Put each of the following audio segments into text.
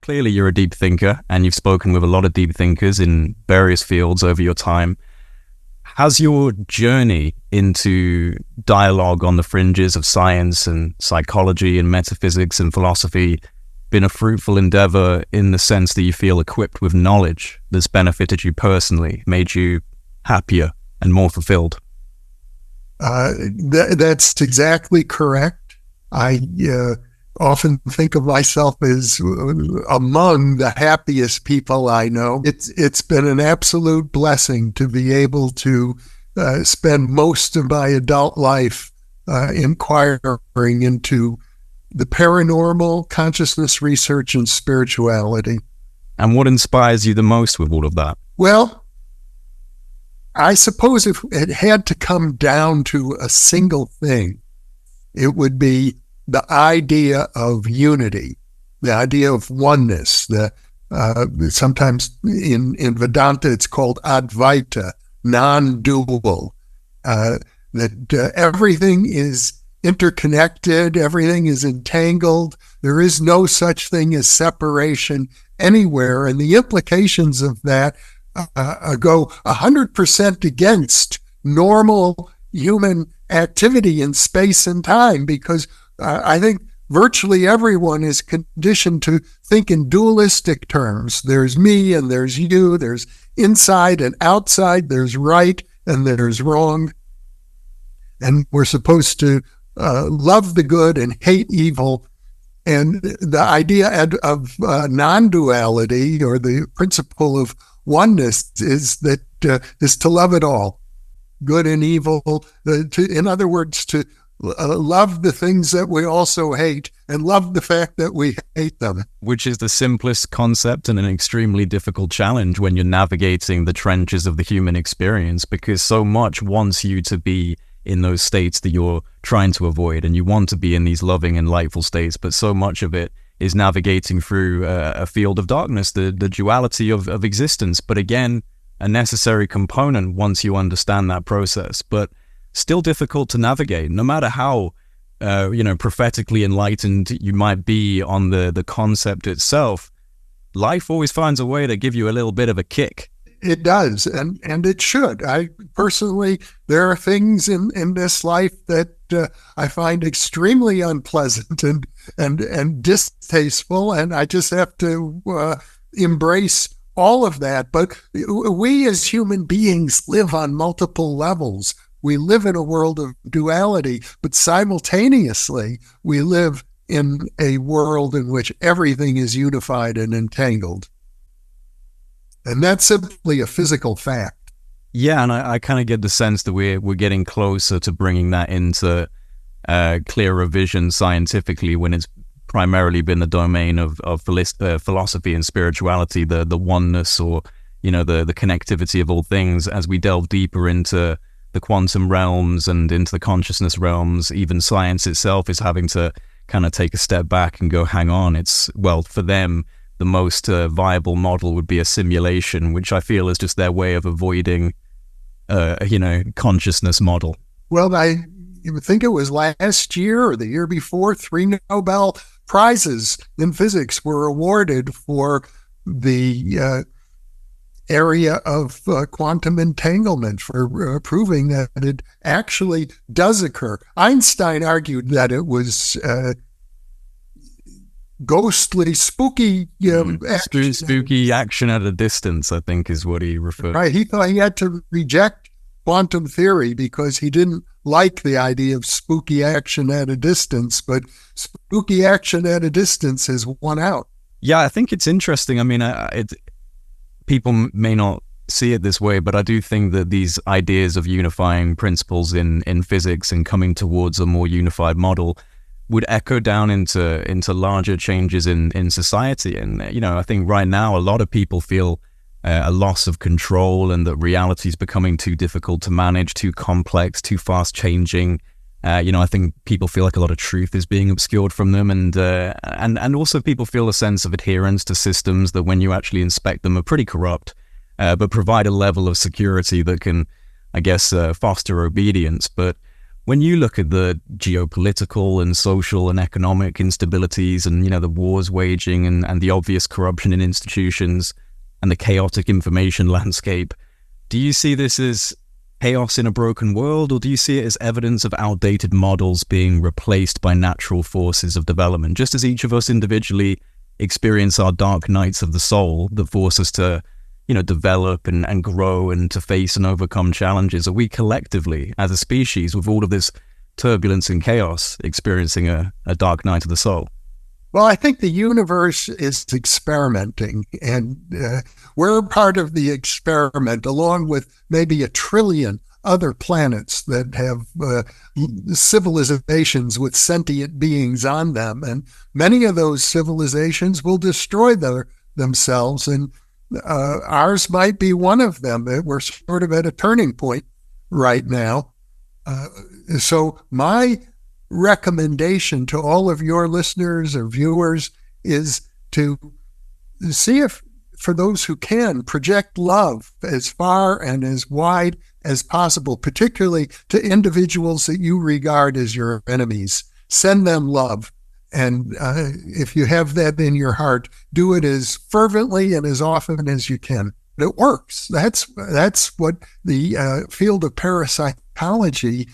clearly you're a deep thinker and you've spoken with a lot of deep thinkers in various fields over your time. Has your journey into dialogue on the fringes of science and psychology and metaphysics and philosophy been a fruitful endeavor in the sense that you feel equipped with knowledge that's benefited you personally, made you happier and more fulfilled? That's exactly correct. I often think of myself as among the happiest people I know. It's been an absolute blessing to be able to spend most of my adult life inquiring into the paranormal, consciousness research, and spirituality. And what inspires you the most with all of that? Well, I suppose if it had to come down to a single thing, it would be the idea of unity, the idea of oneness. Sometimes in Vedanta it's called Advaita, non-dual, that everything is interconnected, everything is entangled. There is no such thing as separation anywhere, and the implications of that go 100% against normal human activity in space and time, because I think virtually everyone is conditioned to think in dualistic terms. There's me and there's you, there's inside and outside, there's right and there's wrong. And we're supposed to love the good and hate evil. And the idea of non-duality, or the principle of oneness, is to love it all, good and evil. In other words, to love the things that we also hate and love the fact that we hate them. Which is the simplest concept and an extremely difficult challenge when you're navigating the trenches of the human experience, because so much wants you to be in those states that you're trying to avoid, and you want to be in these loving and lightful states, but so much of it is navigating through a field of darkness, the duality of existence. But again, a necessary component once you understand that process, but still difficult to navigate, no matter how prophetically enlightened you might be on the concept itself. Life always finds a way to give you a little bit of a kick. It does, and it should. I personally, there are things in this life that I find extremely unpleasant and distasteful, and I just have to embrace all of that. But we as human beings live on multiple levels. We live in a world of duality, but simultaneously we live in a world in which everything is unified and entangled. And that's simply a physical fact. Yeah, and I kind of get the sense that we're getting closer to bringing that into clearer vision scientifically, when it's primarily been the domain of philosophy and spirituality, the oneness, or the connectivity of all things. As we delve deeper into the quantum realms and into the consciousness realms, even science itself is having to kind of take a step back and go, hang on, for them, the most viable model would be a simulation, which I feel is just their way of avoiding, consciousness model. Well, I think it was last year or the year before, 3 Nobel Prizes in physics were awarded for the area of quantum entanglement, for proving that it actually does occur. Einstein argued that it was ghostly, spooky action. Spooky action at a distance, I think, is what he referred. Right. He thought he had to reject quantum theory because he didn't like the idea of spooky action at a distance, but spooky action at a distance has won out. Yeah, I think it's interesting. I mean, people may not see it this way, but I do think that these ideas of unifying principles in physics and coming towards a more unified model would echo down into larger changes in society. And, I think right now a lot of people feel a loss of control, and that reality is becoming too difficult to manage, too complex, too fast changing. I think people feel like a lot of truth is being obscured from them, and also people feel a sense of adherence to systems that, when you actually inspect them, are pretty corrupt, but provide a level of security that can, I guess, foster obedience. But When you look at the geopolitical and social and economic instabilities and, the wars waging and the obvious corruption in institutions and the chaotic information landscape, do you see this as chaos in a broken world, or do you see it as evidence of outdated models being replaced by natural forces of development? Just as each of us individually experience our dark nights of the soul that force us to, develop and grow and to face and overcome challenges, are we collectively, as a species, with all of this turbulence and chaos, experiencing a dark night of the soul? Well, I think the universe is experimenting, and we're part of the experiment, along with maybe 1 trillion other planets that have civilizations with sentient beings on them. And many of those civilizations will destroy themselves, and ours might be one of them. We're sort of at a turning point right now. So my recommendation to all of your listeners or viewers is to see if, for those who can, project love as far and as wide as possible, particularly to individuals that you regard as your enemies. Send them love. And if you have that in your heart, do it as fervently and as often as you can. It works. That's what the field of parapsychology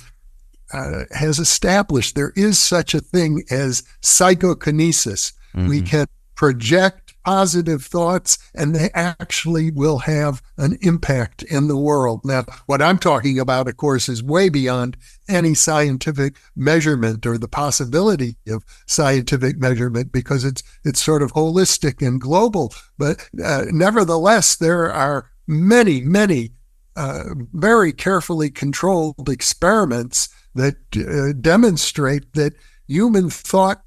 has established. There is such a thing as psychokinesis. Mm-hmm. We can project positive thoughts, and they actually will have an impact in the world. Now, what I'm talking about, of course, is way beyond any scientific measurement or the possibility of scientific measurement, because it's sort of holistic and global. But nevertheless, there are many, many very carefully controlled experiments that demonstrate that human thought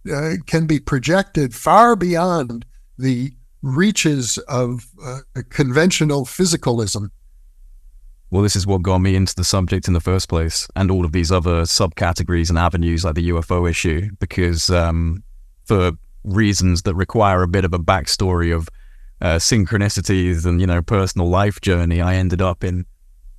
can be projected far beyond the reaches of conventional physicalism. Well, this is what got me into the subject in the first place, and all of these other subcategories and avenues like the UFO issue, because for reasons that require a bit of a backstory of synchronicities and, personal life journey, I ended up in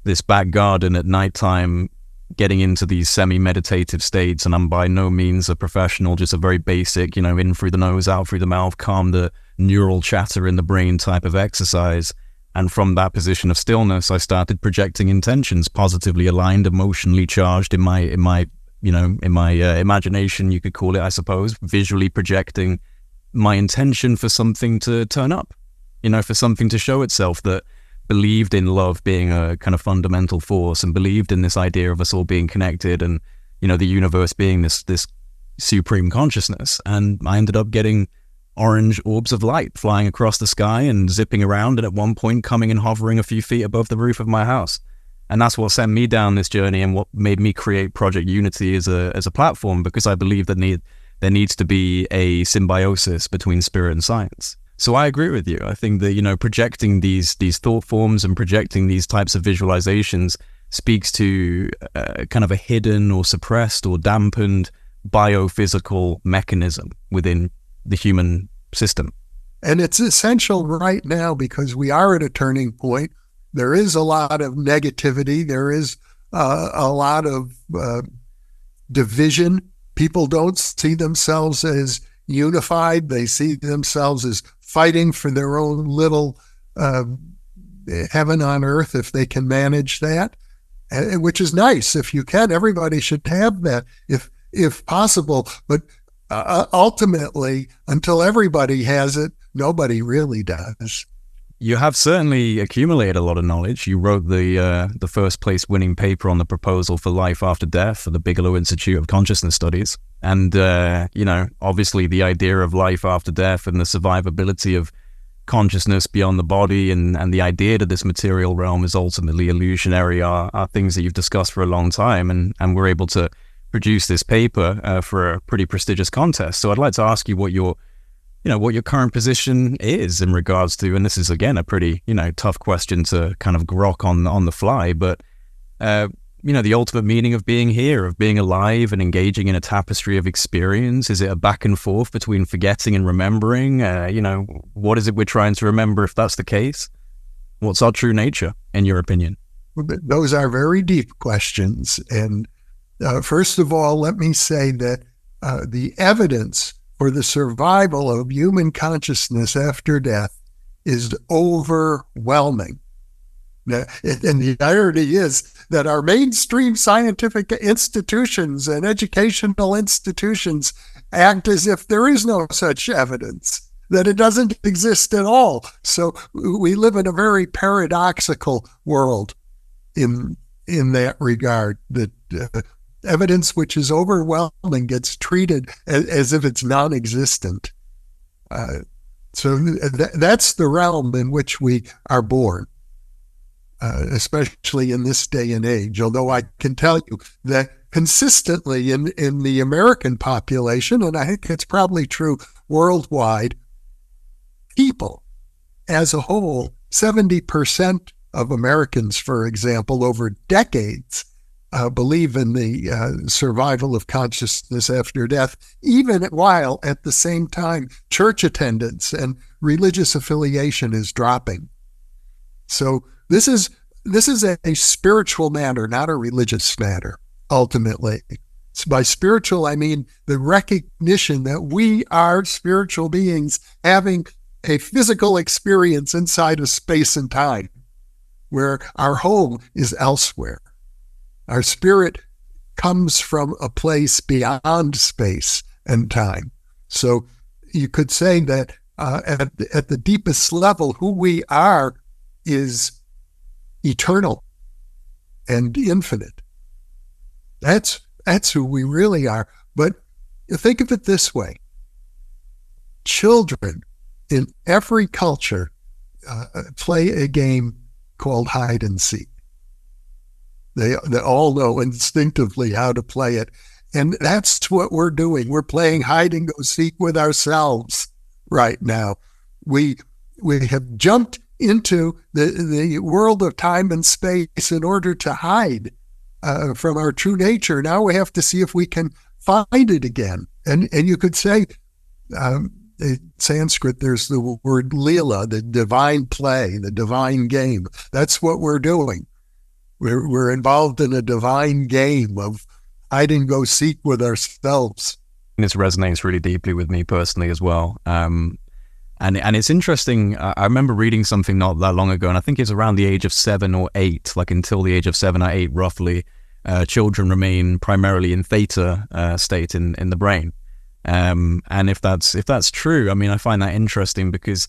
this back garden at nighttime, getting into these semi-meditative states. And I'm by no means a professional, just a very basic, in through the nose, out through the mouth, calm the neural chatter in the brain type of exercise. And from that position of stillness, I started projecting intentions, positively aligned, emotionally charged in my imagination, you could call it, I suppose, visually projecting my intention for something to turn up, for something to show itself, that believed in love being a kind of fundamental force, and believed in this idea of us all being connected, and the universe being this supreme consciousness. And I ended up getting orange orbs of light flying across the sky and zipping around, and at one point coming and hovering a few feet above the roof of my house. And that's what sent me down this journey, and what made me create Project Unity as a platform, because I believe that there needs to be a symbiosis between spirit and science. So I agree with you. I think that, projecting these thought forms and projecting these types of visualizations speaks to kind of a hidden or suppressed or dampened biophysical mechanism within the human system. And it's essential right now, because we are at a turning point. There is a lot of negativity. There is a lot of division. People don't see themselves as unified. They see themselves as fighting for their own little heaven on earth, if they can manage that, which is nice. If you can, everybody should have that if possible. But ultimately, until everybody has it, nobody really does. You have certainly accumulated a lot of knowledge. You wrote the first place winning paper on the proposal for life after death for the Bigelow Institute of Consciousness Studies. And, obviously the idea of life after death and the survivability of consciousness beyond the body, and the idea that this material realm is ultimately illusionary are things that you've discussed for a long time. And we're able to produce this paper for a pretty prestigious contest. So I'd like to ask you what your current position is in regards to, and this is again a pretty, tough question to kind of grok on the fly, but, the ultimate meaning of being here, of being alive and engaging in a tapestry of experience. Is it a back and forth between forgetting and remembering? What is it we're trying to remember, if that's the case? What's our true nature, in your opinion? Those are very deep questions. And First of all, let me say that the evidence for the survival of human consciousness after death is overwhelming. And the irony is that our mainstream scientific institutions and educational institutions act as if there is no such evidence, that it doesn't exist at all. So we live in a very paradoxical world in that regard, that evidence which is overwhelming gets treated as if it's non-existent. So that's the realm in which we are born. Especially in this day and age, although I can tell you that consistently in the American population, and I think it's probably true worldwide, people as a whole, 70% of Americans, for example, over decades, believe in the survival of consciousness after death, even while at the same time church attendance and religious affiliation is dropping. So this is a spiritual matter, not a religious matter, ultimately. So by spiritual, I mean the recognition that we are spiritual beings having a physical experience inside of space and time, where our home is elsewhere. Our spirit comes from a place beyond space and time. So you could say that at the deepest level, who we are is eternal and infinite. That's who we really are. But think of it this way. Children in every culture play a game called hide and seek. They all know instinctively how to play it. And that's what we're doing. We're playing hide and go seek with ourselves right now. We have jumped into the world of time and space in order to hide from our true nature. Now we have to see if we can find it again. And you could say, in Sanskrit, there's the word lila, the divine play, the divine game. That's what we're doing. We're involved in a divine game of hide and go seek with ourselves. This resonates really deeply with me personally as well. And it's interesting. I remember reading something not that long ago, and I think it's around the age of 7 or 8, like until the age of 7 or 8, roughly, children remain primarily in theta state in the brain. And if that's true, I mean, I find that interesting because,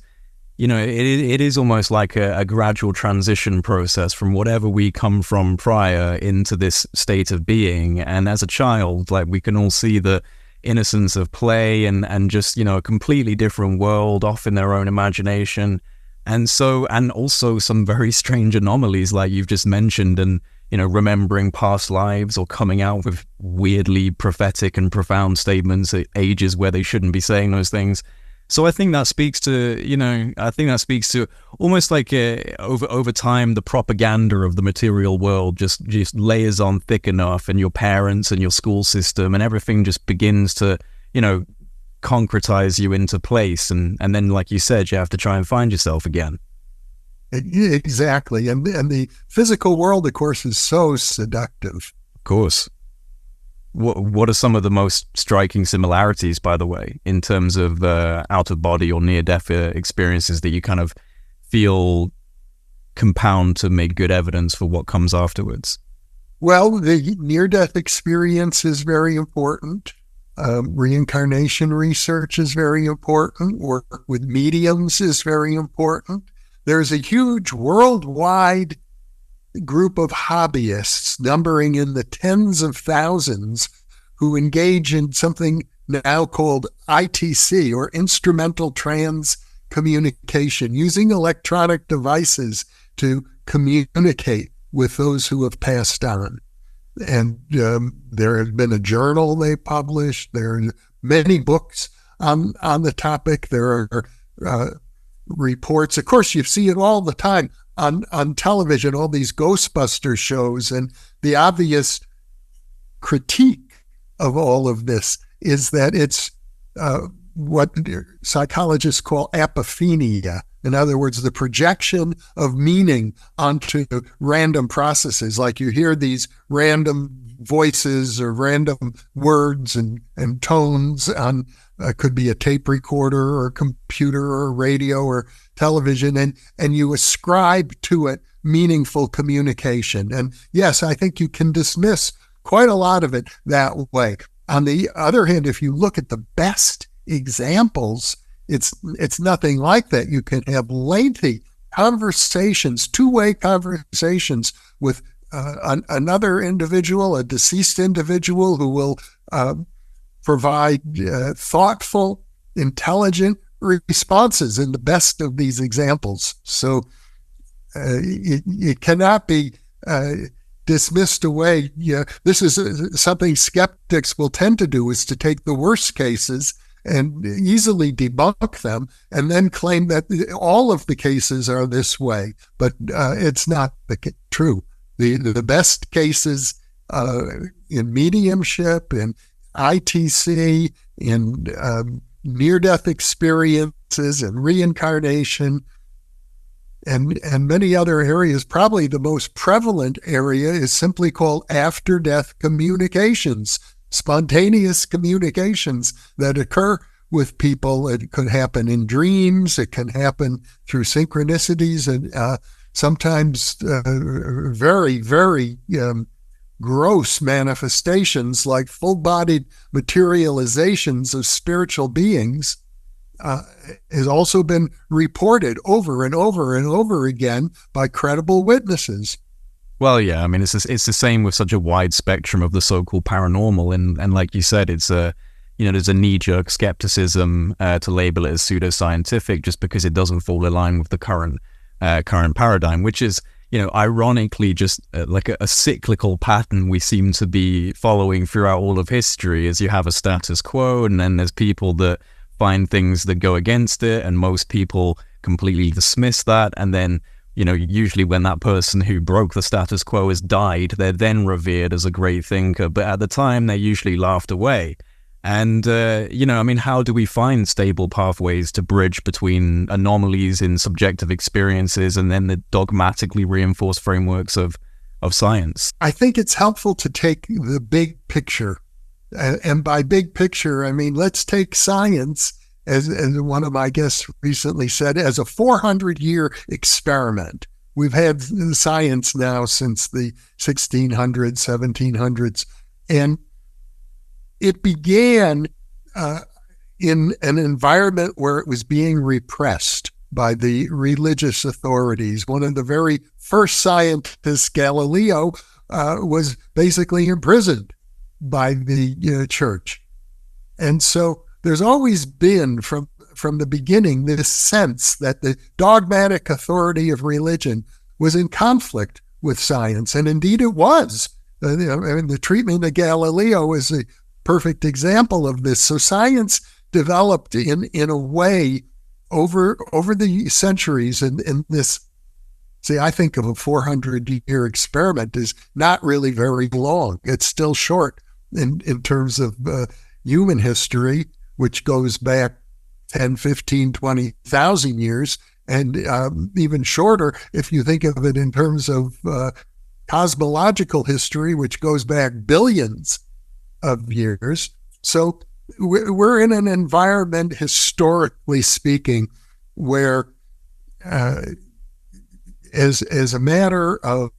you know, it is almost like a gradual transition process from whatever we come from prior into this state of being. And as a child, like, we can all see the innocence of play and just, you know, a completely different world off in their own imagination. And also some very strange anomalies like you've just mentioned, and, you know, remembering past lives or coming out with weirdly prophetic and profound statements at ages where they shouldn't be saying those things. So I think that speaks to, you know, almost like over time, the propaganda of the material world just layers on thick enough, and your parents and your school system and everything just begins to, you know, concretize you into place. And then, like you said, you have to try and find yourself again. Exactly. And the physical world, of course, is so seductive. Of course. What are some of the most striking similarities, by the way, in terms of out-of-body or near-death experiences that you kind of feel compound to make good evidence for what comes afterwards? Well, the near-death experience is very important. Reincarnation research is very important. Work with mediums is very important. There's a huge worldwide group of hobbyists numbering in the tens of thousands who engage in something now called ITC, or instrumental trans communication, using electronic devices to communicate with those who have passed on. And there has been a journal they published. There are many books on the topic. There are reports. Of course, you see it all the time on television, all these Ghostbuster shows, and the obvious critique of all of this is that it's what psychologists call apophenia, In other words, the projection of meaning onto random processes. Like you hear these random voices or random words and tones on, could be a tape recorder or a computer or radio or television, and you ascribe to it meaningful communication. And yes, I think you can dismiss quite a lot of it that way. On the other hand, if you look at the best examples, it's nothing like that. You can have lengthy conversations, two-way conversations with another individual, a deceased individual, who will provide thoughtful, intelligent responses in the best of these examples. So it cannot be dismissed away. Yeah, this is something skeptics will tend to do, is to take the worst cases and easily debunk them and then claim that all of the cases are this way. But it's not true. The best cases in mediumship, in ITC, in near-death experiences and reincarnation, and many other areas. Probably the most prevalent area is simply called after-death communications, spontaneous communications that occur with people. It could happen in dreams. It can happen through synchronicities, and sometimes very, very gross manifestations like full-bodied materializations of spiritual beings. Has also been reported over and over and over again by credible witnesses. Well, yeah, I mean, it's the same with such a wide spectrum of the so-called paranormal, and like you said, it's there's a knee-jerk skepticism to label it as pseudoscientific just because it doesn't fall in line with the current paradigm, which is, ironically, just like a cyclical pattern we seem to be following throughout all of history. As you have a status quo, and then there's people that find things that go against it, and most people completely dismiss that, and then usually when that person who broke the status quo has died, they're then revered as a great thinker, but at the time they're usually laughed away. And how do we find stable pathways to bridge between anomalies in subjective experiences and then the dogmatically reinforced frameworks of science? I think it's helpful to take the big picture. And by big picture, I mean, let's take science, as one of my guests recently said, as a 400-year experiment. We've had science now since the 1600s, 1700s, and it began in an environment where it was being repressed by the religious authorities. One of the very first scientists, Galileo, was basically imprisoned by the church. And so there's always been from the beginning this sense that the dogmatic authority of religion was in conflict with science. And indeed it was. The treatment of Galileo is a perfect example of this. So science developed in a way over the centuries, and this, see, I think of a 400-year experiment as not really very long. It's still short in terms of human history, which goes back 10, 15, 20,000 years, and even shorter if you think of it in terms of cosmological history, which goes back billions of years. So we're in an environment, historically speaking, where as a matter of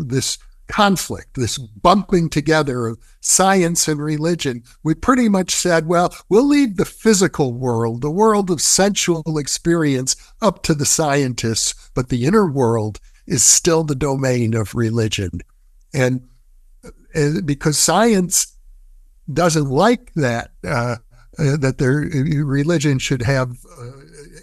this conflict, this bumping together of science and religion, we pretty much said, well, we'll leave the physical world, the world of sensual experience, up to the scientists, but the inner world is still the domain of religion. And because science doesn't like that, that their religion should have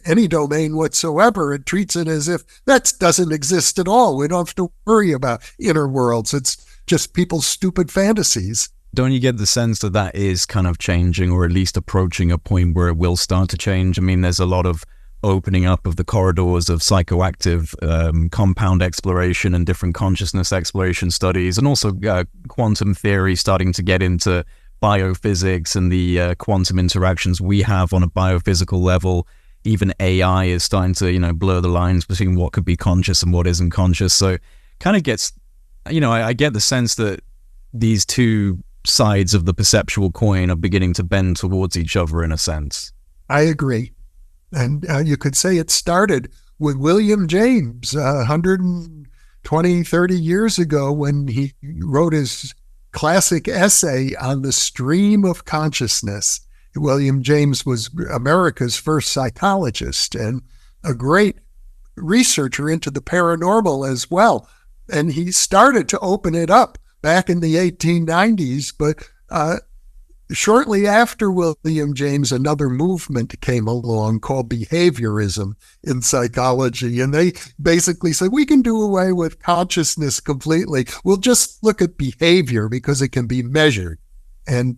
any domain whatsoever. It treats it as if that doesn't exist at all. We don't have to worry about inner worlds. It's just people's stupid fantasies. Don't you get the sense that that is kind of changing, or at least approaching a point where it will start to change? I mean, there's a lot of opening up of the corridors of psychoactive compound exploration and different consciousness exploration studies, and also quantum theory starting to get into biophysics and the quantum interactions we have on a biophysical level even AI is starting to, blur the lines between what could be conscious and what isn't conscious. So kind of gets, I get the sense that these two sides of the perceptual coin are beginning to bend towards each other in a sense. I agree. And you could say it started with William James 120, 30 years ago when he wrote his classic essay on the stream of consciousness. William James was America's first psychologist and a great researcher into the paranormal as well. And he started to open it up back in the 1890s, but shortly after William James, another movement came along called behaviorism in psychology. And they basically said, we can do away with consciousness completely. We'll just look at behavior because it can be measured, and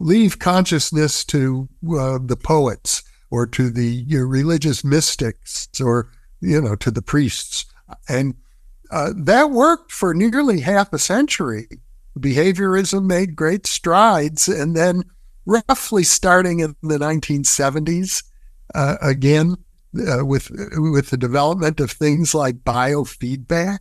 leave consciousness to the poets or to the religious mystics or, to the priests. And that worked for nearly half a century. Behaviorism made great strides, and then roughly starting in the 1970s, again, with the development of things like biofeedback,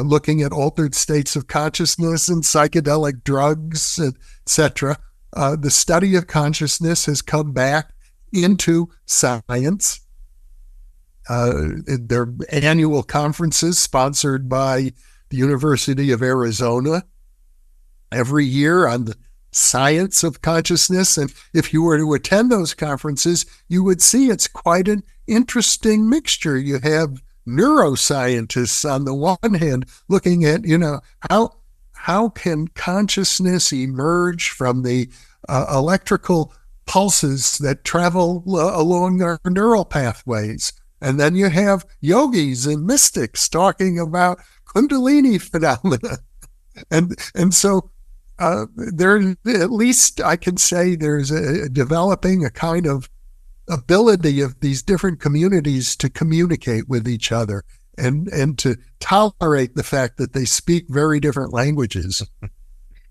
looking at altered states of consciousness and psychedelic drugs, etc., the study of consciousness has come back into science. Their annual conferences sponsored by the University of Arizona every year on the science of consciousness. And if you were to attend those conferences, you would see it's quite an interesting mixture. You have neuroscientists on the one hand looking at, how can consciousness emerge from the electrical pulses that travel along our neural pathways. And then you have yogis and mystics talking about Kundalini phenomena. And so there, at least I can say there's developing a kind of ability of these different communities to communicate with each other and to tolerate the fact that they speak very different languages.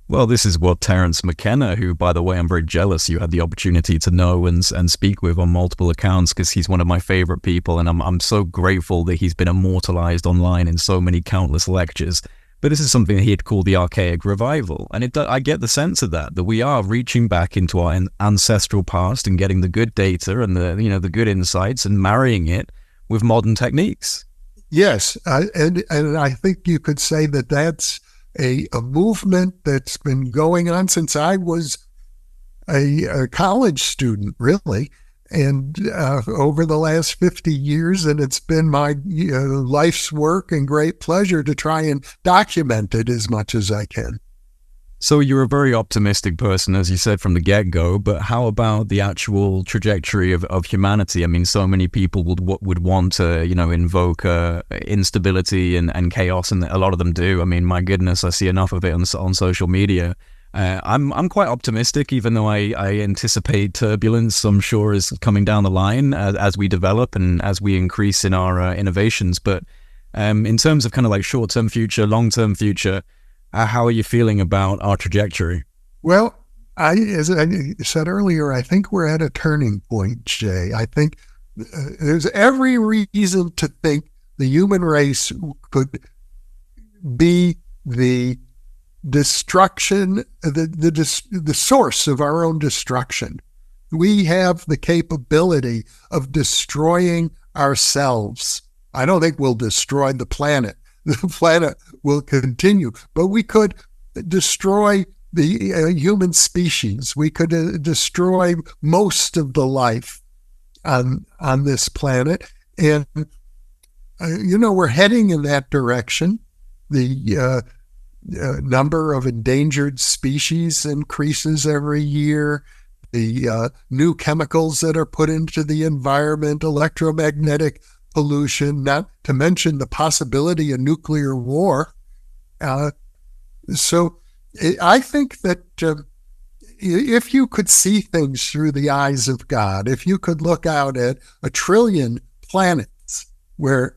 Well, this is what Terence McKenna, who, by the way, I'm very jealous you had the opportunity to know and speak with on multiple accounts, because he's one of my favorite people, and I'm so grateful that he's been immortalized online in so many countless lectures. But this is something he had called the Archaic Revival, and I get the sense of that we are reaching back into our ancestral past and getting the good data and the good insights and marrying it with modern techniques. Yes, and I think you could say that that's a movement that's been going on since I was a college student, really, and over the last 50 years, and it's been my life's work and great pleasure to try and document it as much as I can. So you're a very optimistic person, as you said from the get-go, but how about the actual trajectory of humanity? I mean, so many people would want to, invoke instability and chaos, and a lot of them do. I mean, my goodness, I see enough of it on social media. I'm quite optimistic, even though I anticipate turbulence, I'm sure, is coming down the line as we develop and as we increase in our innovations. But in terms of kind of like short-term future, long-term future, how are you feeling about our trajectory? Well, as I said earlier, I think we're at a turning point, Jay. I think there's every reason to think the human race could be the destruction, the source of our own destruction. We have the capability of destroying ourselves. I don't think we'll destroy the planet. The planet will continue, but we could destroy the human species. We could destroy most of the life on this planet. And, we're heading in that direction. The number of endangered species increases every year. The new chemicals that are put into the environment, electromagnetic pollution, not to mention the possibility of nuclear war. So I think that if you could see things through the eyes of God, if you could look out at 1 trillion planets where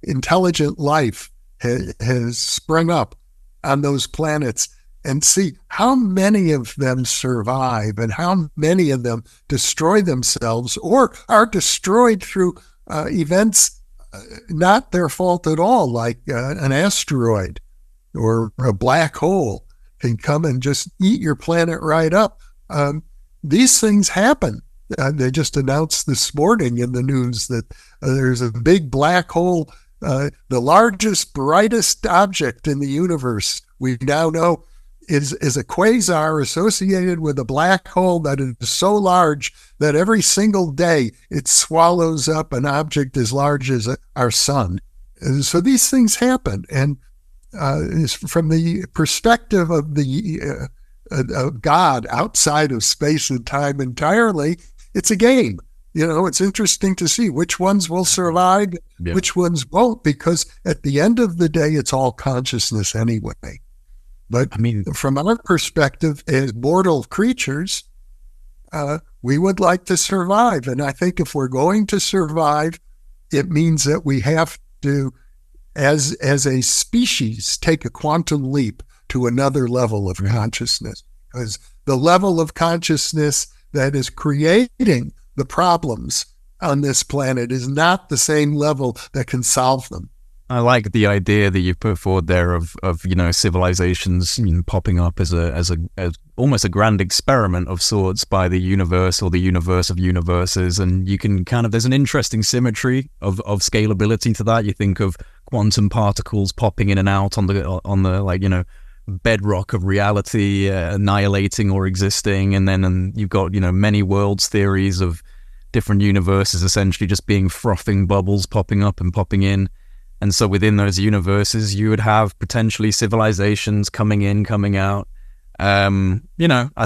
intelligent life has sprung up on those planets, and see how many of them survive and how many of them destroy themselves or are destroyed through events not their fault at all, like an asteroid or a black hole can come and just eat your planet right up. These things happen. They just announced this morning in the news that there's a big black hole, the largest, brightest object in the universe we now know is a quasar associated with a black hole that is so large that every single day it swallows up an object as large as our sun. And so these things happen. And from the perspective of the of God outside of space and time entirely, it's a game. It's interesting to see which ones will survive, which ones won't, because at the end of the day, it's all consciousness anyway. But from our perspective as mortal creatures, we would like to survive. And I think if we're going to survive, it means that we have to, as a species, take a quantum leap to another level of consciousness. Because the level of consciousness that is creating the problems on this planet is not the same level that can solve them. I like the idea that you put forward there of civilizations popping up as almost a grand experiment of sorts by the universe or the universe of universes, and you can there's an interesting symmetry of scalability to that. You think of quantum particles popping in and out on the bedrock of reality, annihilating or existing, and then you've got many worlds theories of different universes essentially just being frothing bubbles popping up and popping in. And so within those universes, you would have potentially civilizations coming in, coming out. I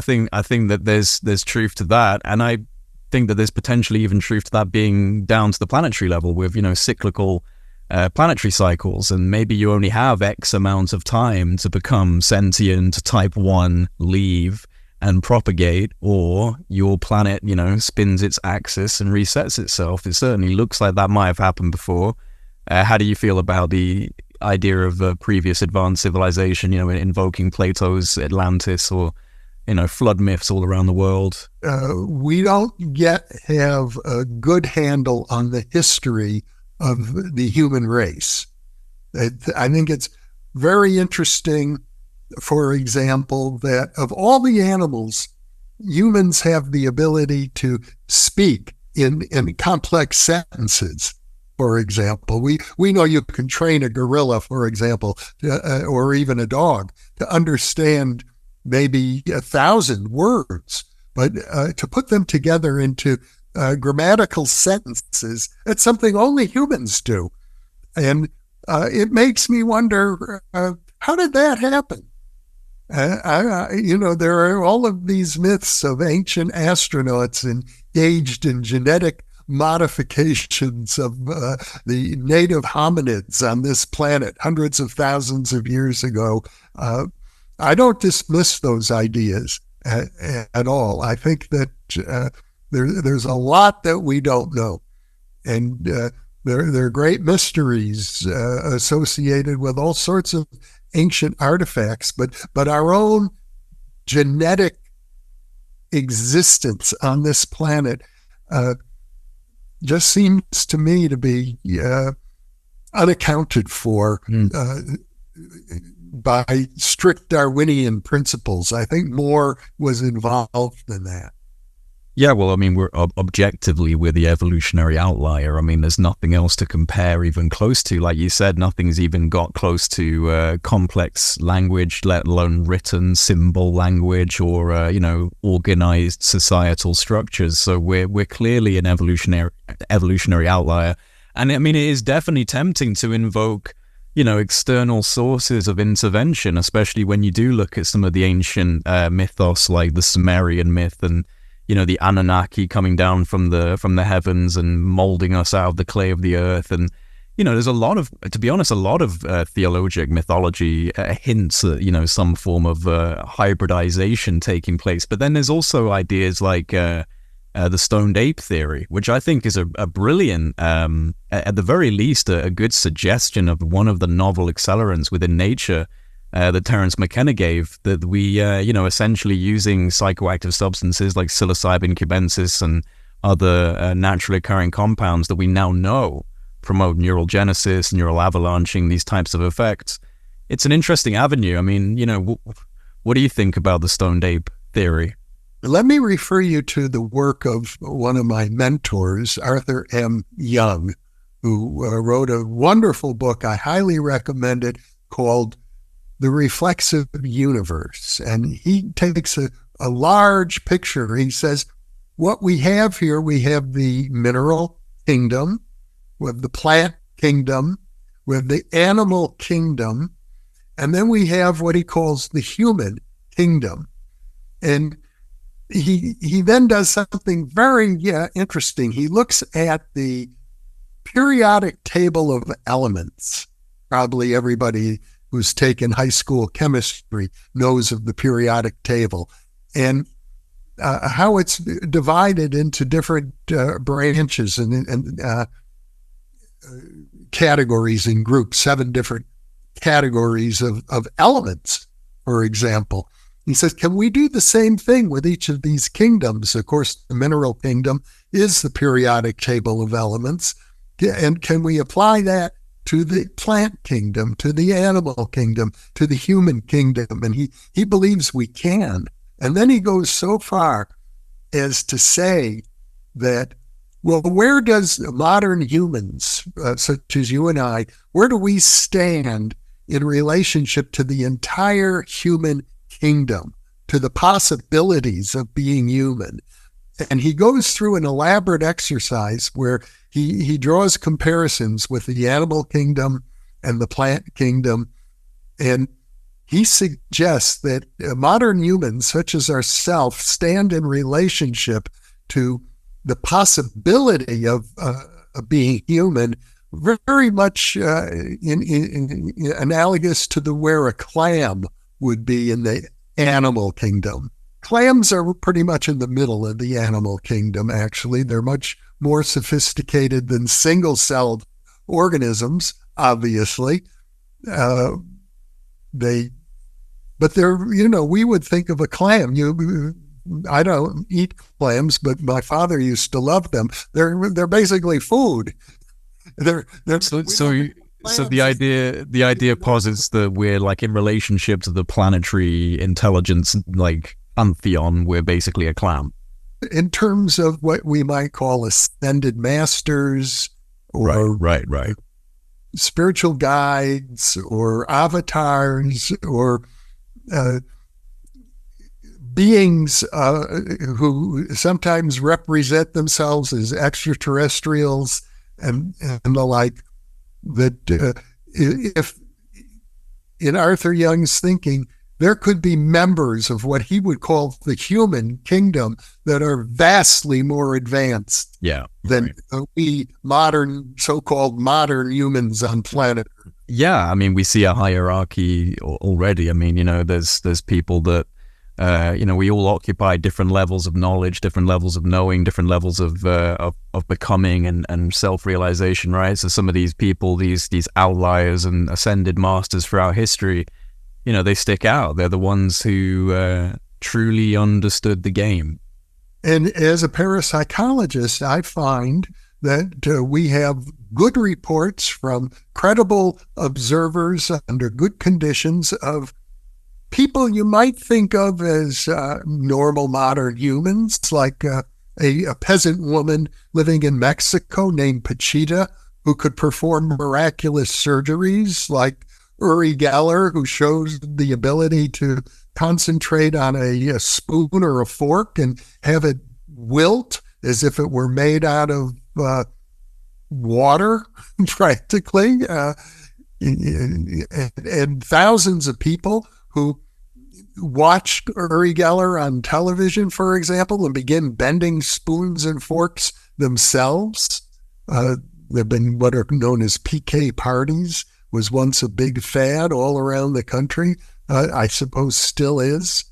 think that there's truth to that, and I think that there's potentially even truth to that being down to the planetary level with cyclical planetary cycles, and maybe you only have X amount of time to become sentient, type 1, leave, and propagate, or your planet spins its axis and resets itself. It certainly looks like that might have happened before. How do you feel about the idea of a previous advanced civilization, invoking Plato's Atlantis or, flood myths all around the world? We don't yet have a good handle on the history of the human race. I think it's very interesting, for example, that of all the animals, humans have the ability to speak in complex sentences. For example, we know you can train a gorilla, for example, or even a dog, to understand maybe 1,000 words, but to put them together into grammatical sentences, it's something only humans do. And it makes me wonder, how did that happen? There are all of these myths of ancient astronauts engaged in genetic modifications of the native hominids on this planet hundreds of thousands of years ago. I don't dismiss those ideas at all. I think that there's a lot that we don't know, and there are great mysteries associated with all sorts of ancient artifacts, but our own genetic existence on this planet just seems to me to be unaccounted for by strict Darwinian principles. I think more was involved than that. Yeah, well, we're objectively, we're the evolutionary outlier. There's nothing else to compare even close to. Like you said, nothing's even got close to complex language, let alone written symbol language or, organized societal structures. So we're clearly an evolutionary outlier. And it is definitely tempting to invoke, external sources of intervention, especially when you do look at some of the ancient mythos, like the Sumerian myth and, the Anunnaki coming down from the heavens and molding us out of the clay of the earth. And, there's a lot of theologic mythology hints at, some form of hybridization taking place. But then there's also ideas like the stoned ape theory, which I think is a brilliant, at the very least, a good suggestion of one of the novel accelerants within nature that Terence McKenna gave, that we, essentially using psychoactive substances like psilocybin cubensis and other naturally occurring compounds that we now know promote neural genesis, neural avalanching, these types of effects. It's an interesting avenue. I mean, what do you think about the stoned ape theory? Let me refer you to the work of one of my mentors, Arthur M. Young, who wrote a wonderful book I highly recommend it, called The Reflexive Universe. And he takes a large picture. He says, what we have here, we have the mineral kingdom, we have the plant kingdom, we have the animal kingdom, and then we have what he calls the human kingdom. And he then does something very interesting. He looks at the periodic table of elements. Probably everybody who's taken high school chemistry knows of the periodic table, and how it's divided into different branches and categories and groups, 7 different categories of elements, for example. He says, can we do the same thing with each of these kingdoms? Of course, the mineral kingdom is the periodic table of elements. And can we apply that to the plant kingdom, to the animal kingdom, to the human kingdom? And he believes we can. And then he goes so far as to say that, well, where does modern humans, such as you and I, where do we stand in relationship to the entire human kingdom, to the possibilities of being human? And he goes through an elaborate exercise where he draws comparisons with the animal kingdom and the plant kingdom. And he suggests that modern humans, such as ourselves, stand in relationship to the possibility of being human, very much analogous to where a clam would be in the animal kingdom. Clams are pretty much in the middle of the animal kingdom, actually. They're much more sophisticated than single-celled organisms, obviously. But we would think of a clam. I don't eat clams, but my father used to love them. They're basically food. So the idea posits that we're like in relationship to the planetary intelligence, like pantheon, we're basically a clam. In terms of what we might call ascended masters, or right, spiritual guides, or avatars, or beings who sometimes represent themselves as extraterrestrials and the like, that if in Arthur Young's thinking, there could be members of what he would call the human kingdom that are vastly more advanced than we so-called modern humans on planet Earth. Yeah, I mean, we see a hierarchy already. I mean, there's people that, we all occupy different levels of knowledge, different levels of knowing, different levels of becoming and self-realization, right? So some of these people, these outliers and ascended masters throughout history, they stick out. They're the ones who truly understood the game. And as a parapsychologist, I find that we have good reports from credible observers under good conditions of people you might think of as normal modern humans, like a peasant woman living in Mexico named Pachita, who could perform miraculous surgeries, like Uri Geller, who shows the ability to concentrate on a spoon or a fork and have it wilt as if it were made out of water, practically. And thousands of people who watched Uri Geller on television, for example, and begin bending spoons and forks themselves. There have been what are known as PK parties, was once a big fad all around the country. I suppose still is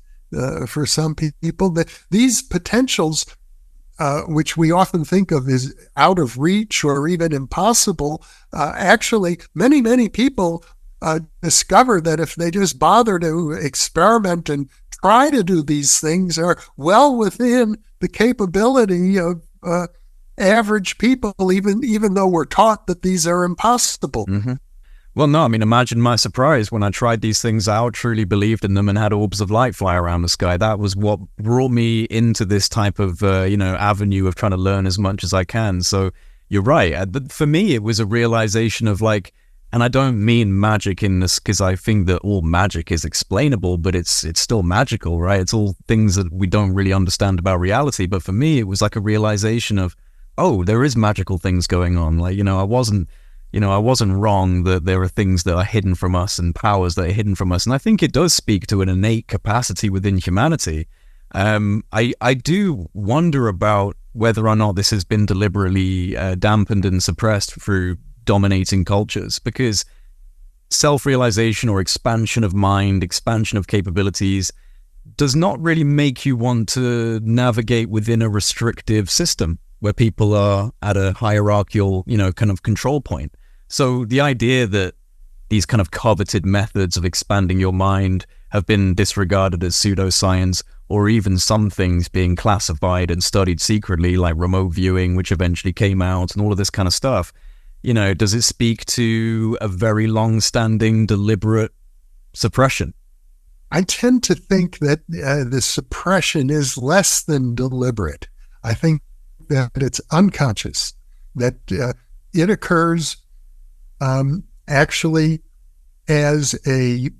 for some people. These potentials, which we often think of as out of reach or even impossible, actually many people discover that if they just bother to experiment and try to do these things, are well within the capability of average people, even though we're taught that these are impossible. Mm-hmm. Well, no, I mean, imagine my surprise when I tried these things out, truly believed in them, and had orbs of light fly around the sky. That was what brought me into this type of, avenue of trying to learn as much as I can. So you're right. For me, it was a realization of like, and I don't mean magic in this because I think that all magic is explainable, but it's still magical, right? It's all things that we don't really understand about reality. But for me, it was like a realization of, oh, there is magical things going on. Like, I wasn't wrong that there are things that are hidden from us and powers that are hidden from us. And I think it does speak to an innate capacity within humanity. I do wonder about whether or not this has been deliberately dampened and suppressed through dominating cultures, because self-realization or expansion of mind, expansion of capabilities does not really make you want to navigate within a restrictive system where people are at a hierarchical, kind of control point. So the idea that these kind of coveted methods of expanding your mind have been disregarded as pseudoscience, or even some things being classified and studied secretly, like remote viewing, which eventually came out, and all of this kind of stuff, does it speak to a very long-standing, deliberate suppression? I tend to think that the suppression is less than deliberate. I think that it's unconscious, that it occurs actually as a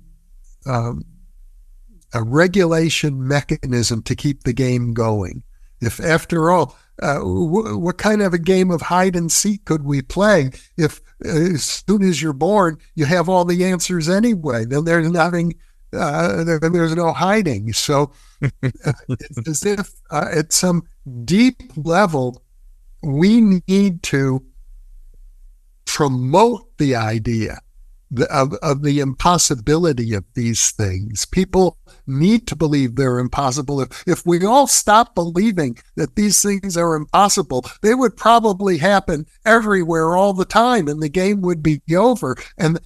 regulation mechanism to keep the game going. If, after all, what kind of a game of hide and seek could we play if as soon as you're born, you have all the answers anyway? Then there's nothing, there's no hiding. So it's as if at some deep level, we need to promote the idea of the impossibility of these things. People need to believe they're impossible. If we all stop believing that these things are impossible, they would probably happen everywhere all the time, and the game would be over. And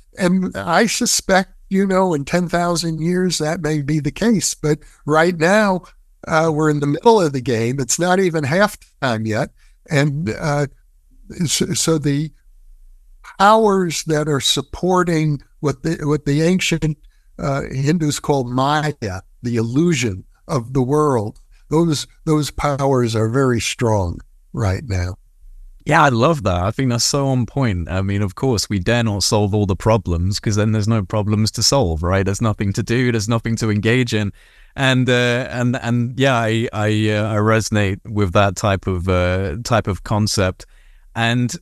I suspect, in 10,000 years, that may be the case. But right now, we're in the middle of the game. It's not even halftime yet. And so the powers that are supporting what the ancient Hindus called Maya, the illusion of the world, those powers are very strong right now. Yeah, I love that. I think that's so on point. I mean, of course, we dare not solve all the problems because then there's no problems to solve, right? There's nothing to do. There's nothing to engage in. And yeah, I resonate with that type of concept. And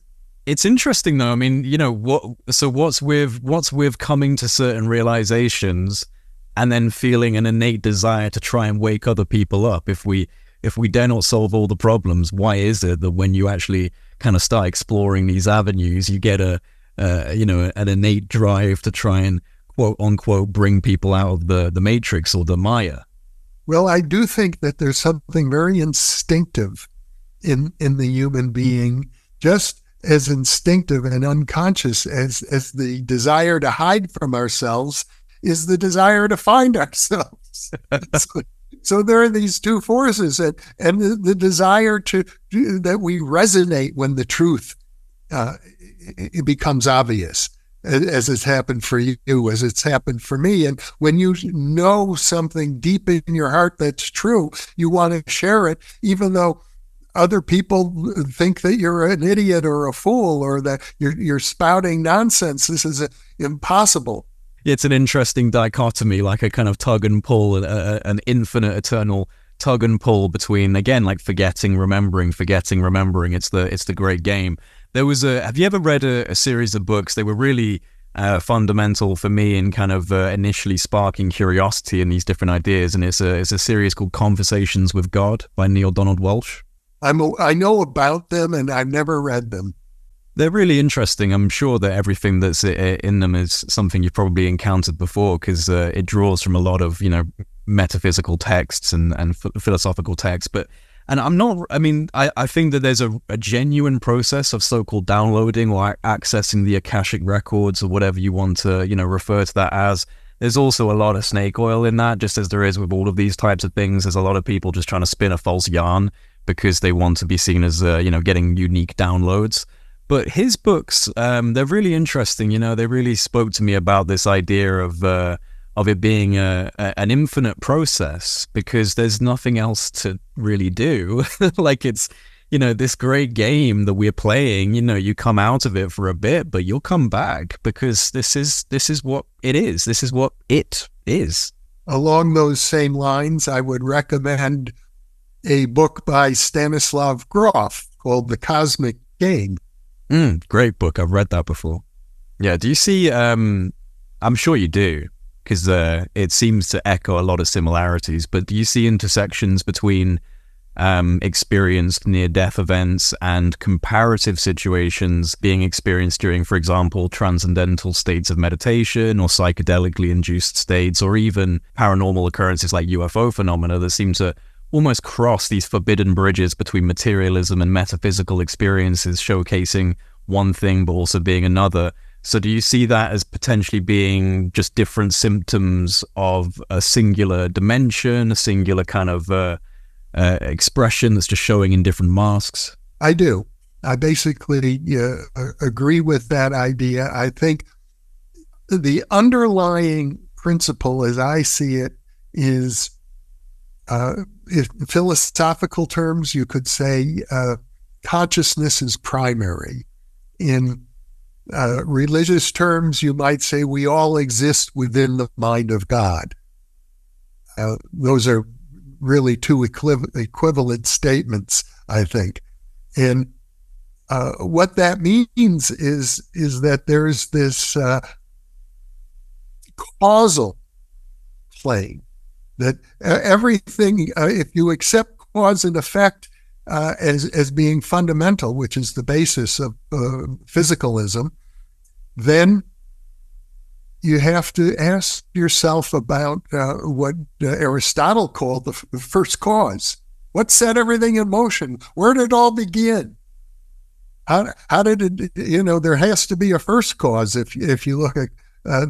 it's interesting though. I mean, what's with coming to certain realizations and then feeling an innate desire to try and wake other people up? If we dare not solve all the problems, why is it that when you actually kind of start exploring these avenues, you get an innate drive to try and quote unquote bring people out of the matrix or the Maya? Well, I do think that there's something very instinctive in the human being, just as instinctive and unconscious as the desire to hide from ourselves is the desire to find ourselves. So there are these two forces, and the desire that we resonate when the truth it becomes obvious, as it's happened for you, as it's happened for me. And when you know something deep in your heart that's true, you want to share it, even though other people think that you're an idiot or a fool, or that you're spouting nonsense. This is impossible. It's an interesting dichotomy, like a kind of tug and pull, an infinite, eternal tug and pull between, again, like forgetting, remembering. It's the great game. Have you ever read a series of books? They were really fundamental for me in kind of initially sparking curiosity in these different ideas. And it's a series called Conversations with God by Neil Donald Walsh. I know about them, and I've never read them. They're really interesting. I'm sure that everything that's in them is something you've probably encountered before, because it draws from a lot of, metaphysical texts and philosophical texts. But And I think that there's a genuine process of so-called downloading or accessing the Akashic records or whatever you want to, refer to that as. There's also a lot of snake oil in that, just as there is with all of these types of things. There's a lot of people just trying to spin a false yarn because they want to be seen as, getting unique downloads. But his books, they're really interesting. They really spoke to me about this idea of it being an infinite process, because there's nothing else to really do. Like it's, this great game that we're playing, you come out of it for a bit, but you'll come back, because this is what it is. This is what it is. Along those same lines, I would recommend a book by Stanislav Grof called The Cosmic Game. Great book. I've read that before. Yeah. Do you see, I'm sure you do, because it seems to echo a lot of similarities, but do you see intersections between experienced near-death events and comparative situations being experienced during, for example, transcendental states of meditation or psychedelically induced states, or even paranormal occurrences like UFO phenomena that seem to almost cross these forbidden bridges between materialism and metaphysical experiences, showcasing one thing but also being another? So do you see that as potentially being just different symptoms of a singular dimension, a singular kind of expression that's just showing in different masks? I do. I basically agree with that idea. I think the underlying principle, as I see it, is, in philosophical terms, you could say consciousness is primary. In religious terms, you might say we all exist within the mind of God. Those are really two equivalent statements, I think. And what that means is that there's this causal plane, that everything, if you accept cause and effect as being fundamental, which is the basis of physicalism, then you have to ask yourself about what Aristotle called the first cause. What set everything in motion? Where did it all begin? How did it, there has to be a first cause if you look at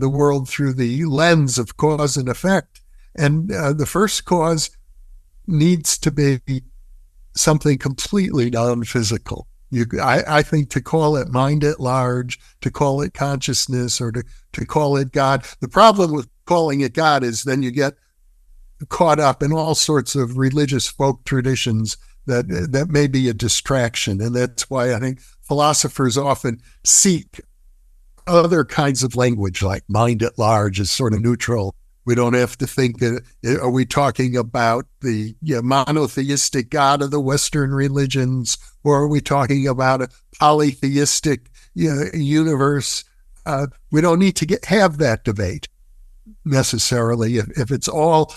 the world through the lens of cause and effect. And the first cause needs to be something completely non-physical. I think to call it mind at large, to call it consciousness, or to call it God. The problem with calling it God is then you get caught up in all sorts of religious folk traditions that may be a distraction. And that's why I think philosophers often seek other kinds of language, like mind at large is sort of neutral. We don't have to think, are we talking about the monotheistic God of the Western religions, or are we talking about a polytheistic universe? We don't need to have that debate necessarily. If it's all,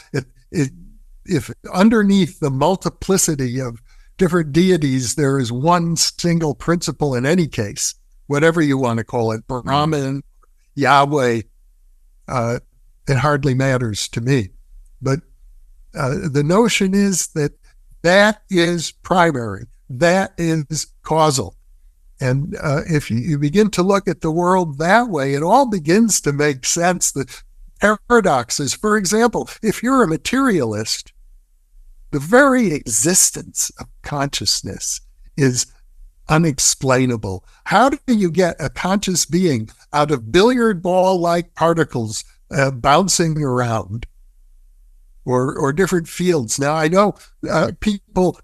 if underneath the multiplicity of different deities, there is one single principle in any case, whatever you want to call it, Brahman, Yahweh, it hardly matters to me. But the notion is that is primary, that is causal. And if you begin to look at the world that way, it all begins to make sense. The paradoxes, for example, if you're a materialist, the very existence of consciousness is unexplainable. How do you get a conscious being out of billiard ball-like particles bouncing around, or different fields? Now, I know people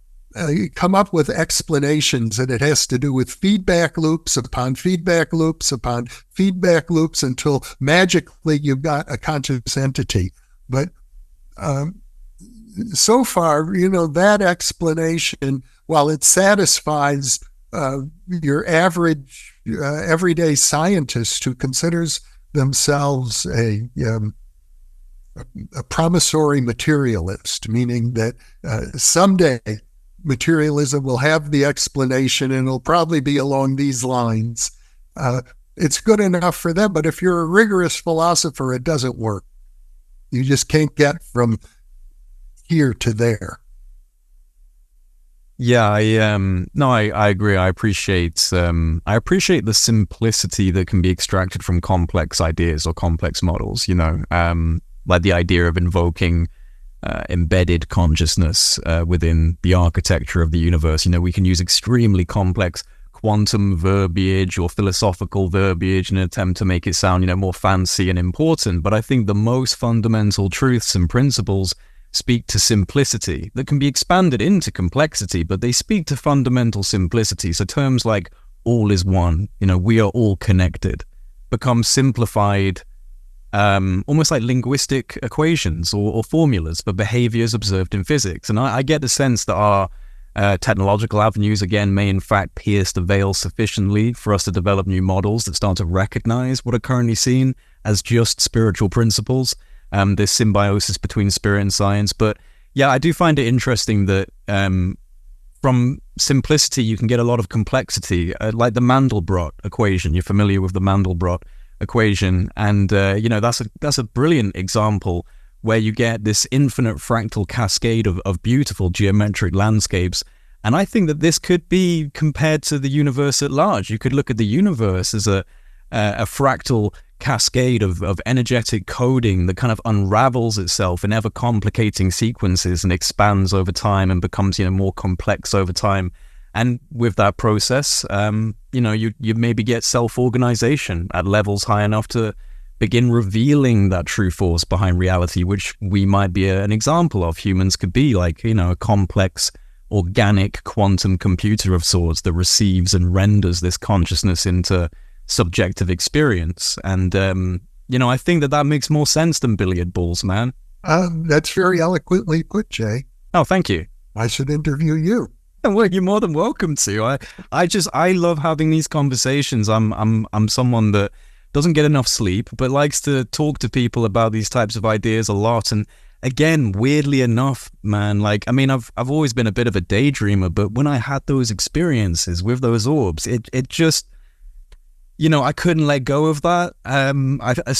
come up with explanations, and it has to do with feedback loops upon feedback loops upon feedback loops until magically you've got a conscious entity. But so far, that explanation, while it satisfies your average everyday scientist who considers themselves a promissory materialist, meaning that someday materialism will have the explanation and it'll probably be along these lines. It's good enough for them, but if you're a rigorous philosopher, it doesn't work. You just can't get from here to there. Yeah, I agree. I appreciate the simplicity that can be extracted from complex ideas or complex models, like the idea of invoking embedded consciousness within the architecture of the universe. We can use extremely complex quantum verbiage or philosophical verbiage in an attempt to make it sound, more fancy and important. But I think the most fundamental truths and principles speak to simplicity that can be expanded into complexity, but they speak to fundamental simplicity. So terms like all is one, we are all connected, become simplified, almost like linguistic equations or formulas for behaviors observed in physics. And I get the sense that our technological avenues, again, may in fact pierce the veil sufficiently for us to develop new models that start to recognize what are currently seen as just spiritual principles, this symbiosis between spirit and science. But yeah, I do find it interesting that from simplicity, you can get a lot of complexity, like the Mandelbrot equation. You're familiar with the Mandelbrot equation, and that's a brilliant example where you get this infinite fractal cascade of beautiful geometric landscapes. And I think that this could be compared to the universe at large. You could look at the universe as a fractal cascade of energetic coding that kind of unravels itself in ever complicating sequences and expands over time and becomes more complex over time. And with that process, you maybe get self-organization at levels high enough to begin revealing that true force behind reality, which we might be an example of. Humans could be like, a complex, organic quantum computer of sorts that receives and renders this consciousness into subjective experience. And, I think that makes more sense than billiard balls, man. That's very eloquently put, Jay. Oh, thank you. I should interview you. Well, you're more than welcome to. I love having these conversations. I'm someone that doesn't get enough sleep, but likes to talk to people about these types of ideas a lot. And again, weirdly enough, man, I've always been a bit of a daydreamer, but when I had those experiences with those orbs, it just, I couldn't let go of that. I've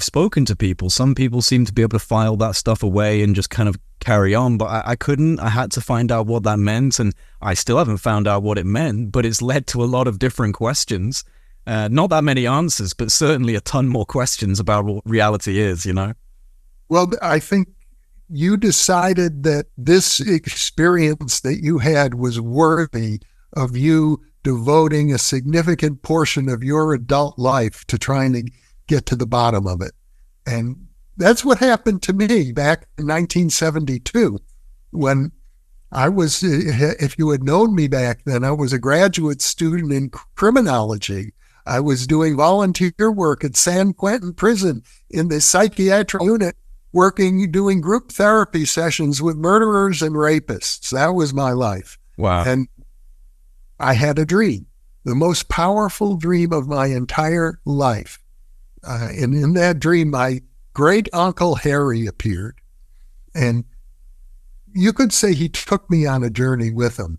spoken to people, some people seem to be able to file that stuff away and just kind of carry on, but I couldn't. I had to find out what that meant, and I still haven't found out what it meant, but it's led to a lot of different questions. Not that many answers, but certainly a ton more questions about what reality is, Well, I think you decided that this experience that you had was worthy of you devoting a significant portion of your adult life to trying to get to the bottom of it. And that's what happened to me back in 1972 when I was, if you had known me back then, I was a graduate student in criminology. I was doing volunteer work at San Quentin Prison in the psychiatric unit, doing group therapy sessions with murderers and rapists. That was my life. Wow. And I had a dream, the most powerful dream of my entire life. And in that dream, my great uncle Harry appeared. And you could say he took me on a journey with him.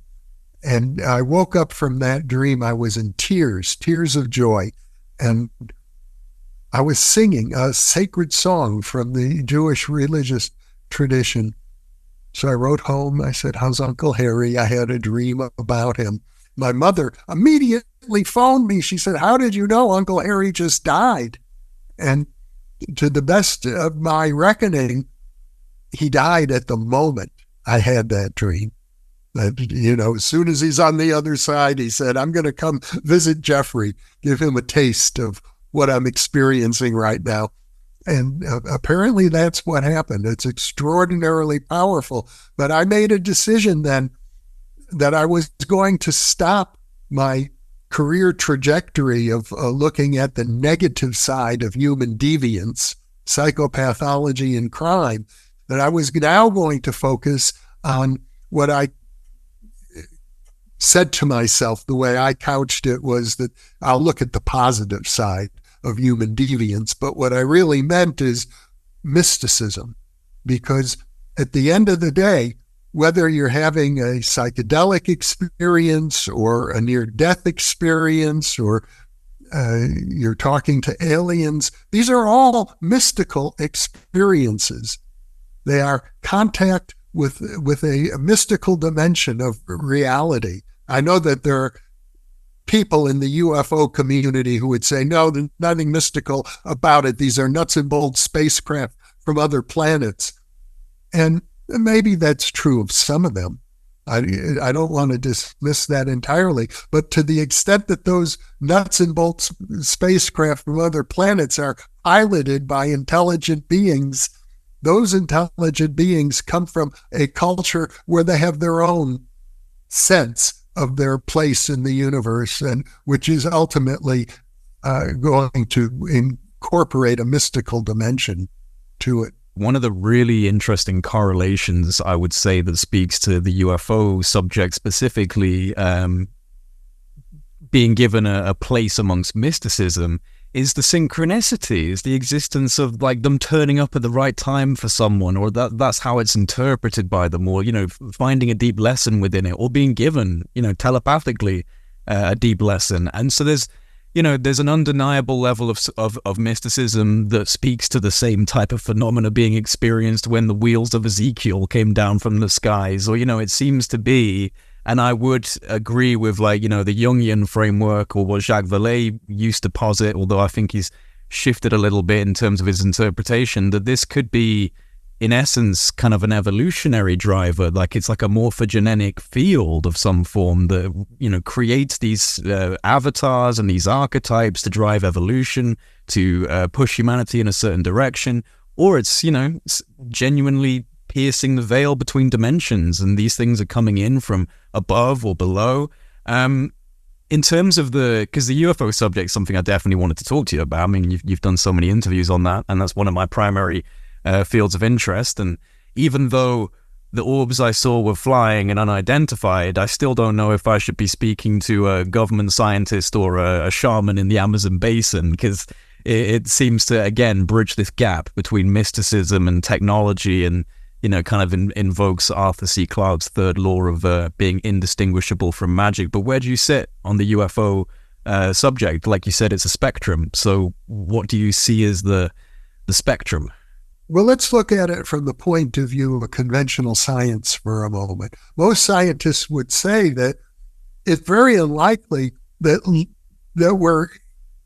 And I woke up from that dream. I was in tears of joy. And I was singing a sacred song from the Jewish religious tradition. So I wrote home. I said, "How's Uncle Harry? I had a dream about him." My mother immediately phoned me. She said, "How did you know Uncle Harry just died?" And to the best of my reckoning, he died at the moment I had that dream. As soon as he's on the other side, he said, "I'm going to come visit Jeffrey, give him a taste of what I'm experiencing right now." And apparently that's what happened. It's extraordinarily powerful. But I made a decision then that I was going to stop my career trajectory of looking at the negative side of human deviance, psychopathology, and crime, that I was now going to focus on what I said to myself, the way I couched it was that I'll look at the positive side of human deviance. But what I really meant is mysticism, because at the end of the day, whether you're having a psychedelic experience or a near-death experience or you're talking to aliens, these are all mystical experiences. They are contact with a mystical dimension of reality. I know that there are people in the UFO community who would say, no, there's nothing mystical about it. These are nuts and bolts spacecraft from other planets. And maybe that's true of some of them. I don't want to dismiss that entirely, but to the extent that those nuts and bolts spacecraft from other planets are piloted by intelligent beings, those intelligent beings come from a culture where they have their own sense of their place in the universe, and which is ultimately going to incorporate a mystical dimension to it. One of the really interesting correlations, I would say, that speaks to the UFO subject specifically being given a place amongst mysticism is the synchronicities, the existence of like them turning up at the right time for someone, or that's how it's interpreted by them, or, finding a deep lesson within it, or being given, telepathically a deep lesson. And so there's an undeniable level of mysticism that speaks to the same type of phenomena being experienced when the wheels of Ezekiel came down from the skies, or, it seems to be. And I would agree with the Jungian framework, or what Jacques Vallée used to posit, although I think he's shifted a little bit in terms of his interpretation, that this could be, in essence, kind of an evolutionary driver. Like it's like a morphogenetic field of some form that, creates these avatars and these archetypes to drive evolution, to push humanity in a certain direction. Or it's, genuinely piercing the veil between dimensions, and these things are coming in from above or below. In terms of because the UFO subject is something I definitely wanted to talk to you about. I mean, you've done so many interviews on that, and that's one of my primary fields of interest. And even though the orbs I saw were flying and unidentified, I still don't know if I should be speaking to a government scientist or a shaman in the Amazon basin, because it seems to, again, bridge this gap between mysticism and technology, and kind of invokes Arthur C. Clarke's third law of being indistinguishable from magic. But where do you sit on the UFO subject? Like you said, it's a spectrum. So what do you see as the spectrum? Well, let's look at it from the point of view of conventional science for a moment. Most scientists would say that it's very unlikely that we're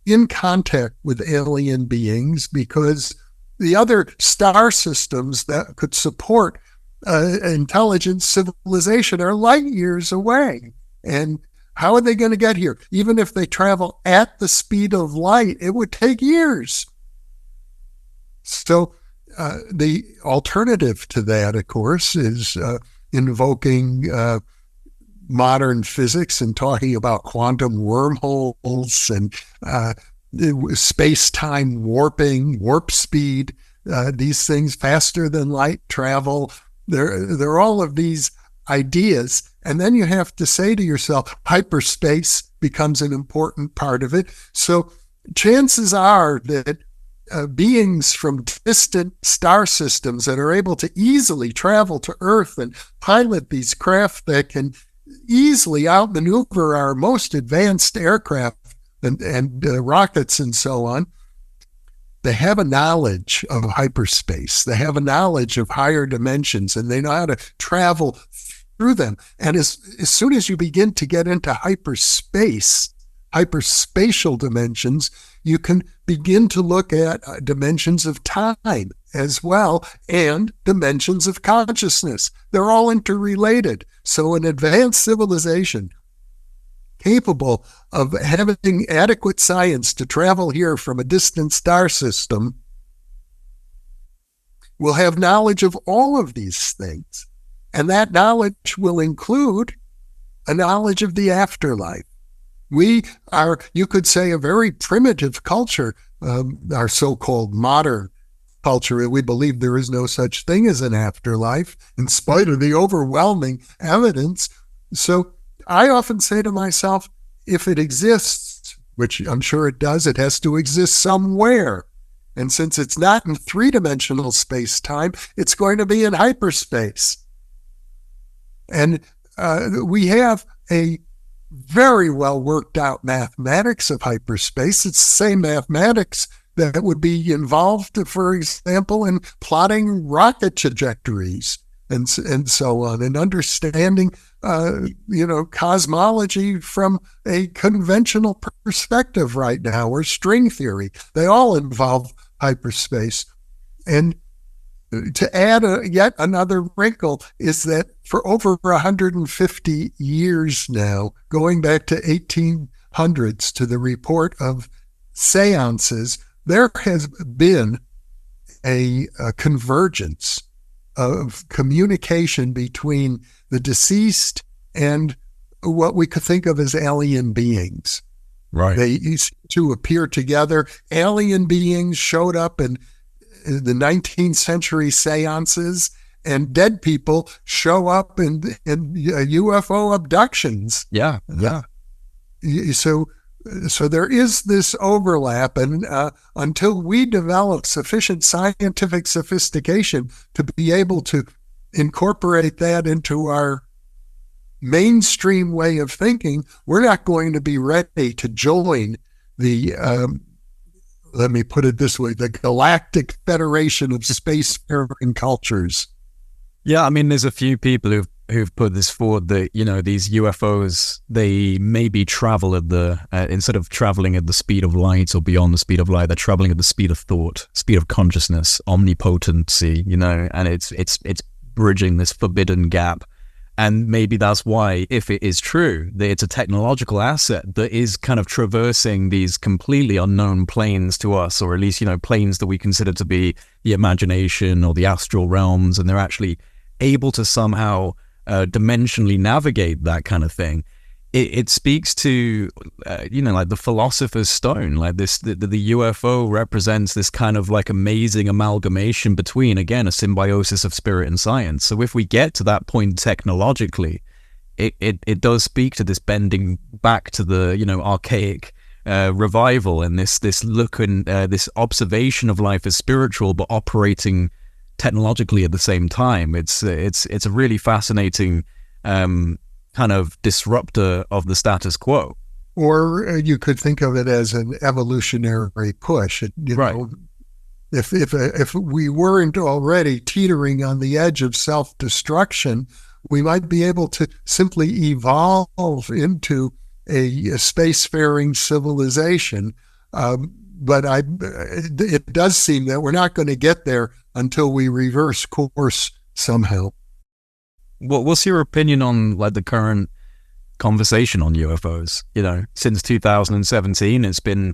in contact with alien beings, because the other star systems that could support intelligent civilization are light years away. And how are they going to get here? Even if they travel at the speed of light, it would take years. So the alternative to that, of course, is invoking modern physics and talking about quantum wormholes and space-time warping, warp speed, these things faster than light travel. There are all of these ideas. And then you have to say to yourself, hyperspace becomes an important part of it. So chances are that beings from distant star systems that are able to easily travel to Earth and pilot these craft that can easily outmaneuver our most advanced aircraft and rockets and so on, they have a knowledge of hyperspace. They have a knowledge of higher dimensions, and they know how to travel through them. And as soon as you begin to get into hyperspatial dimensions, you can begin to look at dimensions of time as well, and dimensions of consciousness. They're all interrelated. So an advanced civilization capable of having adequate science to travel here from a distant star system will have knowledge of all of these things. And that knowledge will include a knowledge of the afterlife. We are, you could say, a very primitive culture, our so-called modern culture. We believe there is no such thing as an afterlife, in spite of the overwhelming evidence. So I often say to myself, if it exists, which I'm sure it does, it has to exist somewhere. And since it's not in three-dimensional space-time, it's going to be in hyperspace. And we have a very well worked out mathematics of hyperspace. It's the same mathematics that would be involved, for example, in plotting rocket trajectories. and so on, and understanding, cosmology from a conventional perspective right now, or string theory. They all involve hyperspace. And to add yet another wrinkle is that for over 150 years now, going back to 1800s to the report of seances, there has been a convergence of communication between the deceased and what we could think of as alien beings. Right. They used to appear together. Alien beings showed up in the 19th century seances, and dead people show up in UFO abductions. Yeah. So there is this overlap, and until we develop sufficient scientific sophistication to be able to incorporate that into our mainstream way of thinking, we're not going to be ready to join the, let me put it this way, the Galactic Federation of Spacefaring Cultures. Yeah, I mean, there's a few people who've put this forward that, these UFOs, they maybe travel at the, instead of traveling at the speed of light or beyond the speed of light, they're traveling at the speed of thought, speed of consciousness, omnipotency, and it's bridging this forbidden gap. And maybe that's why, if it is true, that it's a technological asset that is kind of traversing these completely unknown planes to us, or at least, planes that we consider to be the imagination or the astral realms, and they're actually able to somehow dimensionally navigate that kind of thing. It speaks to, like the philosopher's stone, like this, the UFO represents this kind of like amazing amalgamation between, again, a symbiosis of spirit and science. So if we get to that point technologically, it does speak to this bending back to the, archaic revival, and this look and this observation of life as spiritual, but operating technologically at the same time. It's a really fascinating kind of disruptor of the status quo. Or you could think of it as an evolutionary push. Right. If we weren't already teetering on the edge of self-destruction, we might be able to simply evolve into a spacefaring civilization. But it does seem that we're not going to get there until we reverse course somehow. What's your opinion on like the current conversation on UFOs? Since 2017, it's been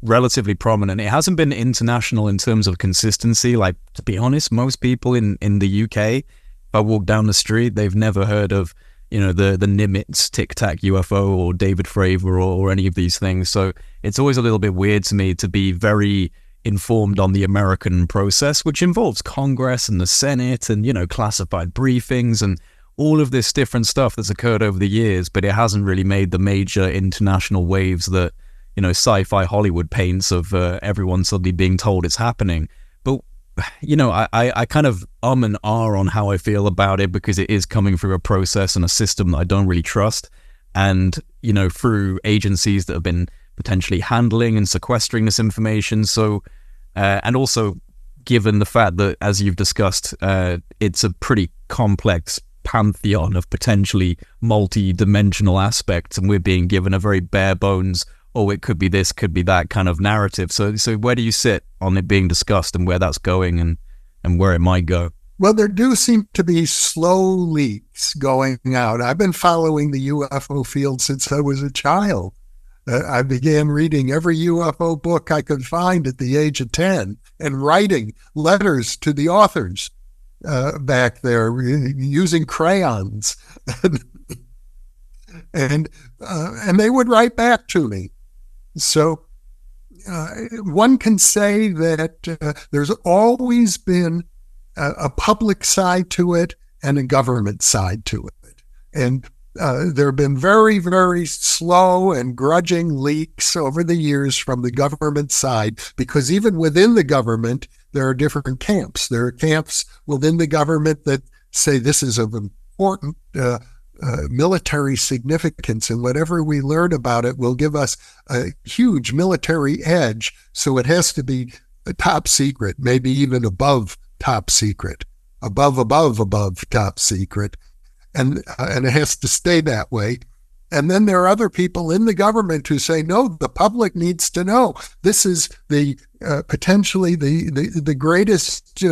relatively prominent. It hasn't been international in terms of consistency. Like, to be honest, most people in the UK, if I walk down the street, they've never heard of, the Nimitz Tic Tac UFO or David Fravor or any of these things. So it's always a little bit weird to me to be very informed on the American process, which involves Congress and the Senate and, classified briefings and all of this different stuff that's occurred over the years, but it hasn't really made the major international waves that, sci-fi Hollywood paints of everyone suddenly being told it's happening. But, I kind of and ah on how I feel about it, because it is coming through a process and a system that I don't really trust. And, through agencies that have been potentially handling and sequestering this information. So, and also given the fact that, as you've discussed, it's a pretty complex pantheon of potentially multi-dimensional aspects, and we're being given a very bare bones, it could be this, could be that kind of narrative. So where do you sit on it being discussed and where that's going and where it might go? Well, there do seem to be slow leaks going out. I've been following the UFO field since I was a child. I began reading every UFO book I could find at the age of 10 and writing letters to the authors back there using crayons. and they would write back to me. So one can say that there's always been a public side to it and a government side to it. And there have been very, very slow and grudging leaks over the years from the government side, because even within the government, there are different camps. There are camps within the government that say this is of important military significance, and whatever we learn about it will give us a huge military edge. So it has to be a top secret, maybe even above top secret. above top secret, and it has to stay that way. And then there are other people in the government who say, no, the public needs to know. This is the potentially the greatest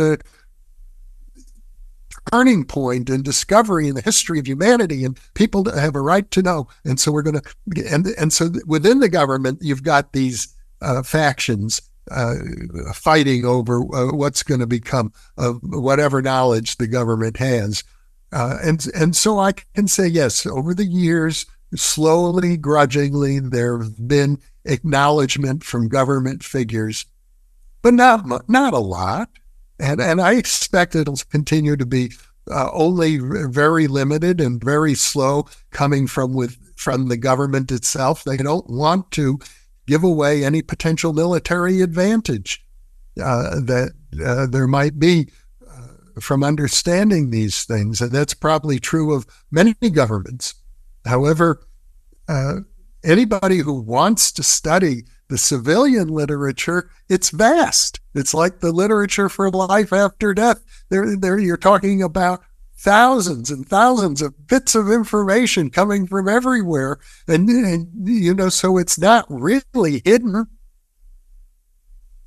turning point and discovery in the history of humanity, and people have a right to know. And so we're going to, and so within the government, you've got these factions fighting over what's going to become of whatever knowledge the government has. And so I can say, yes, over the years, slowly, grudgingly, there have been acknowledgement from government figures, but not a lot. And I expect it'll continue to be only very limited and very slow coming from the government itself. They don't want to give away any potential military advantage that there might be from understanding these things. And that's probably true of many governments. However, anybody who wants to study the civilian literature, it's vast. It's like the literature for life after death. There you're talking about thousands and thousands of bits of information coming from everywhere. And so it's not really hidden.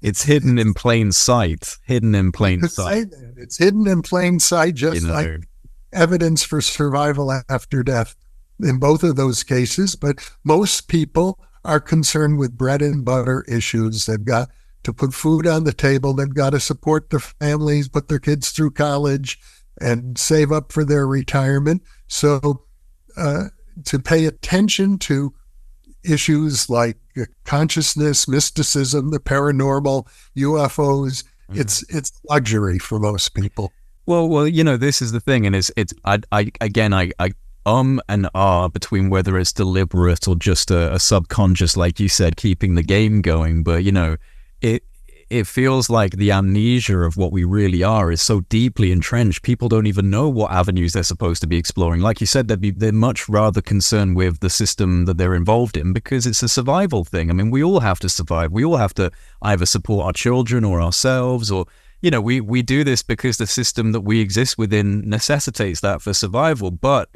It's hidden in plain sight. Hidden in plain sight. It's hidden in plain sight, just like evidence for survival after death in both of those cases. But most people are concerned with bread and butter issues. They've got to put food on the table. They've got to support their families, put their kids through college, and save up for their retirement. So to pay attention to issues like consciousness, mysticism, the paranormal, UFOs, it's luxury for most people. Well, this is the thing, and I and ah between whether it's deliberate or just a subconscious, like you said, keeping the game going. But it feels like the amnesia of what we really are is so deeply entrenched. People don't even know what avenues they're supposed to be exploring. Like you said, they're much rather concerned with the system that they're involved in because it's a survival thing. I mean, we all have to survive. We all have to either support our children or ourselves, or we do this because the system that we exist within necessitates that for survival. But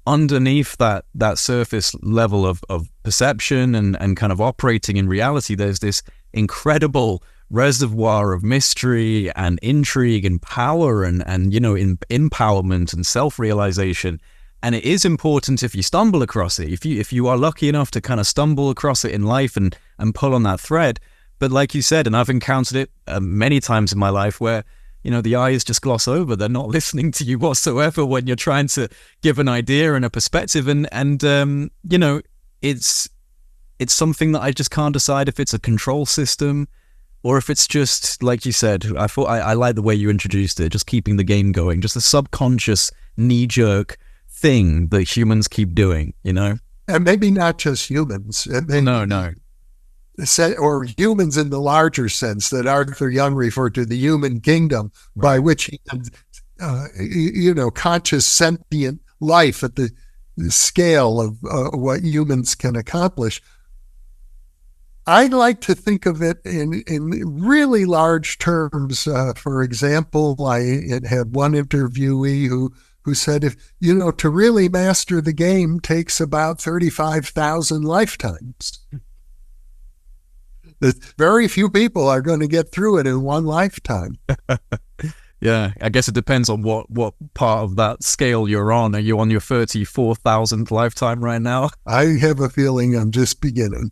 underneath that surface level of perception and kind of operating in reality, there's this incredible reservoir of mystery and intrigue and power and empowerment and self-realization. And it is important if you stumble across it, if you are lucky enough to kind of stumble across it in life and pull on that thread. But like you said, and I've encountered it many times in my life where the eyes just gloss over. They're not listening to you whatsoever when you're trying to give an idea and a perspective. And it's something that I just can't decide if it's a control system or if it's just, like you said, I like the way you introduced it, just keeping the game going, just a subconscious knee-jerk thing that humans keep doing, And maybe not just humans. No. Or humans in the larger sense that Arthur Young referred to, the human kingdom, by which he conscious sentient life at the scale of what humans can accomplish. I like to think of it in really large terms. For example, I had one interviewee who said, to really master the game takes about 35,000 lifetimes. Very few people are going to get through it in one lifetime. Yeah, I guess it depends on what part of that scale you're on. Are you on your 34,000th lifetime right now? I have a feeling I'm just beginning.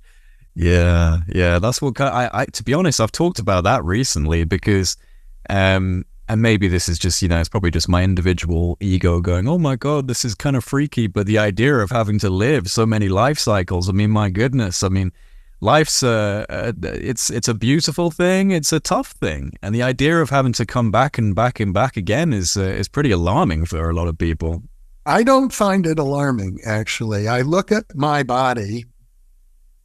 Yeah, that's what I to be honest, I've talked about that recently because, and maybe this is just, it's probably just my individual ego going, oh my God, this is kind of freaky. But the idea of having to live so many life cycles, I mean, my goodness, life's it's a beautiful thing. It's a tough thing, and the idea of having to come back and back and back again is pretty alarming for a lot of people. I don't find it alarming, actually. I look at my body,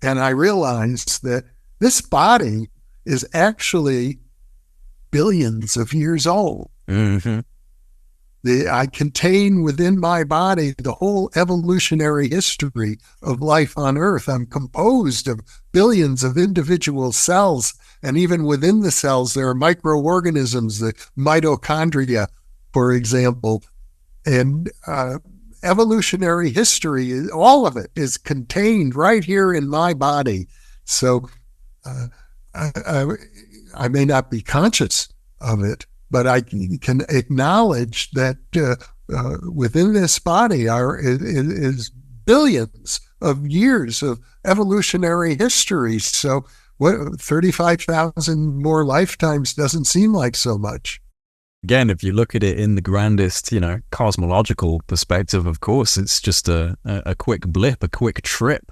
and I realize that this body is actually billions of years old. Mm-hmm. I contain within my body the whole evolutionary history of life on Earth. I'm composed of billions of individual cells, and even within the cells, there are microorganisms, the mitochondria, for example. And evolutionary history, all of it is contained right here in my body. So I may not be conscious of it, but I can acknowledge that within this body is billions of years of evolutionary history. So what, 35,000 more lifetimes doesn't seem like so much. Again, if you look at it in the grandest, cosmological perspective, of course, it's just a quick blip, a quick trip.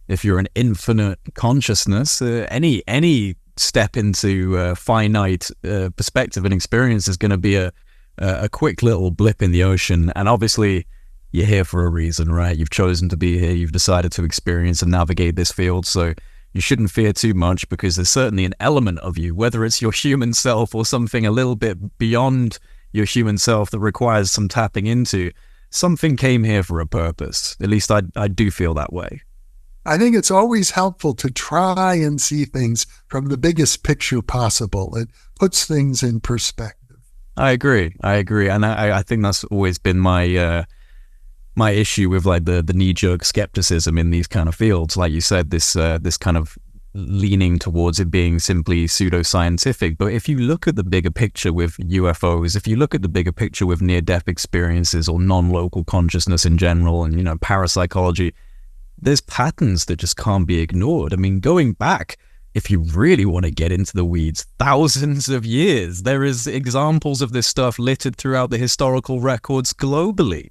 If you're an infinite consciousness, any step into finite perspective and experience is going to be a quick little blip in the ocean. And obviously, you're here for a reason, right? You've chosen to be here. You've decided to experience and navigate this field. So you shouldn't fear too much, because there's certainly an element of you, whether it's your human self or something a little bit beyond your human self that requires some tapping into. Something came here for a purpose. At least I do feel that way. I think it's always helpful to try and see things from the biggest picture possible. It puts things in perspective. I agree. And I think that's always been my issue with like the knee-jerk skepticism in these kind of fields. Like you said, this kind of leaning towards it being simply pseudoscientific. But if you look at the bigger picture with UFOs, if you look at the bigger picture with near-death experiences or non-local consciousness in general, and parapsychology, there's patterns that just can't be ignored. I mean, going back, if you really want to get into the weeds, thousands of years, there is examples of this stuff littered throughout the historical records globally.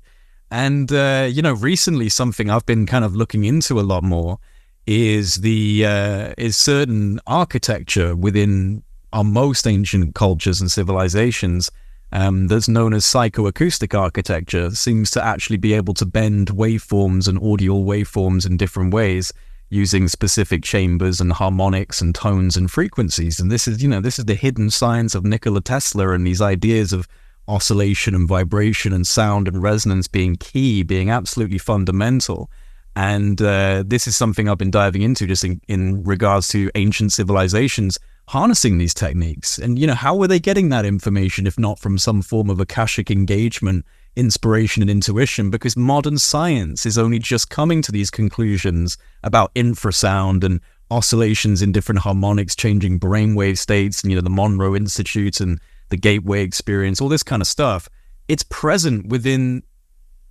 And, recently something I've been kind of looking into a lot more is is certain architecture within our most ancient cultures and civilizations that's known as psychoacoustic architecture, seems to actually be able to bend waveforms and audio waveforms in different ways using specific chambers and harmonics and tones and frequencies. And this is the hidden science of Nikola Tesla and these ideas of oscillation and vibration and sound and resonance being key, being absolutely fundamental. And this is something I've been diving into just in regards to ancient civilizations harnessing these techniques. And, how were they getting that information if not from some form of akashic engagement, inspiration and intuition? Because modern science is only just coming to these conclusions about infrasound and oscillations in different harmonics, changing brainwave states, and, the Monroe Institute and the gateway experience, all this kind of stuff. It's present within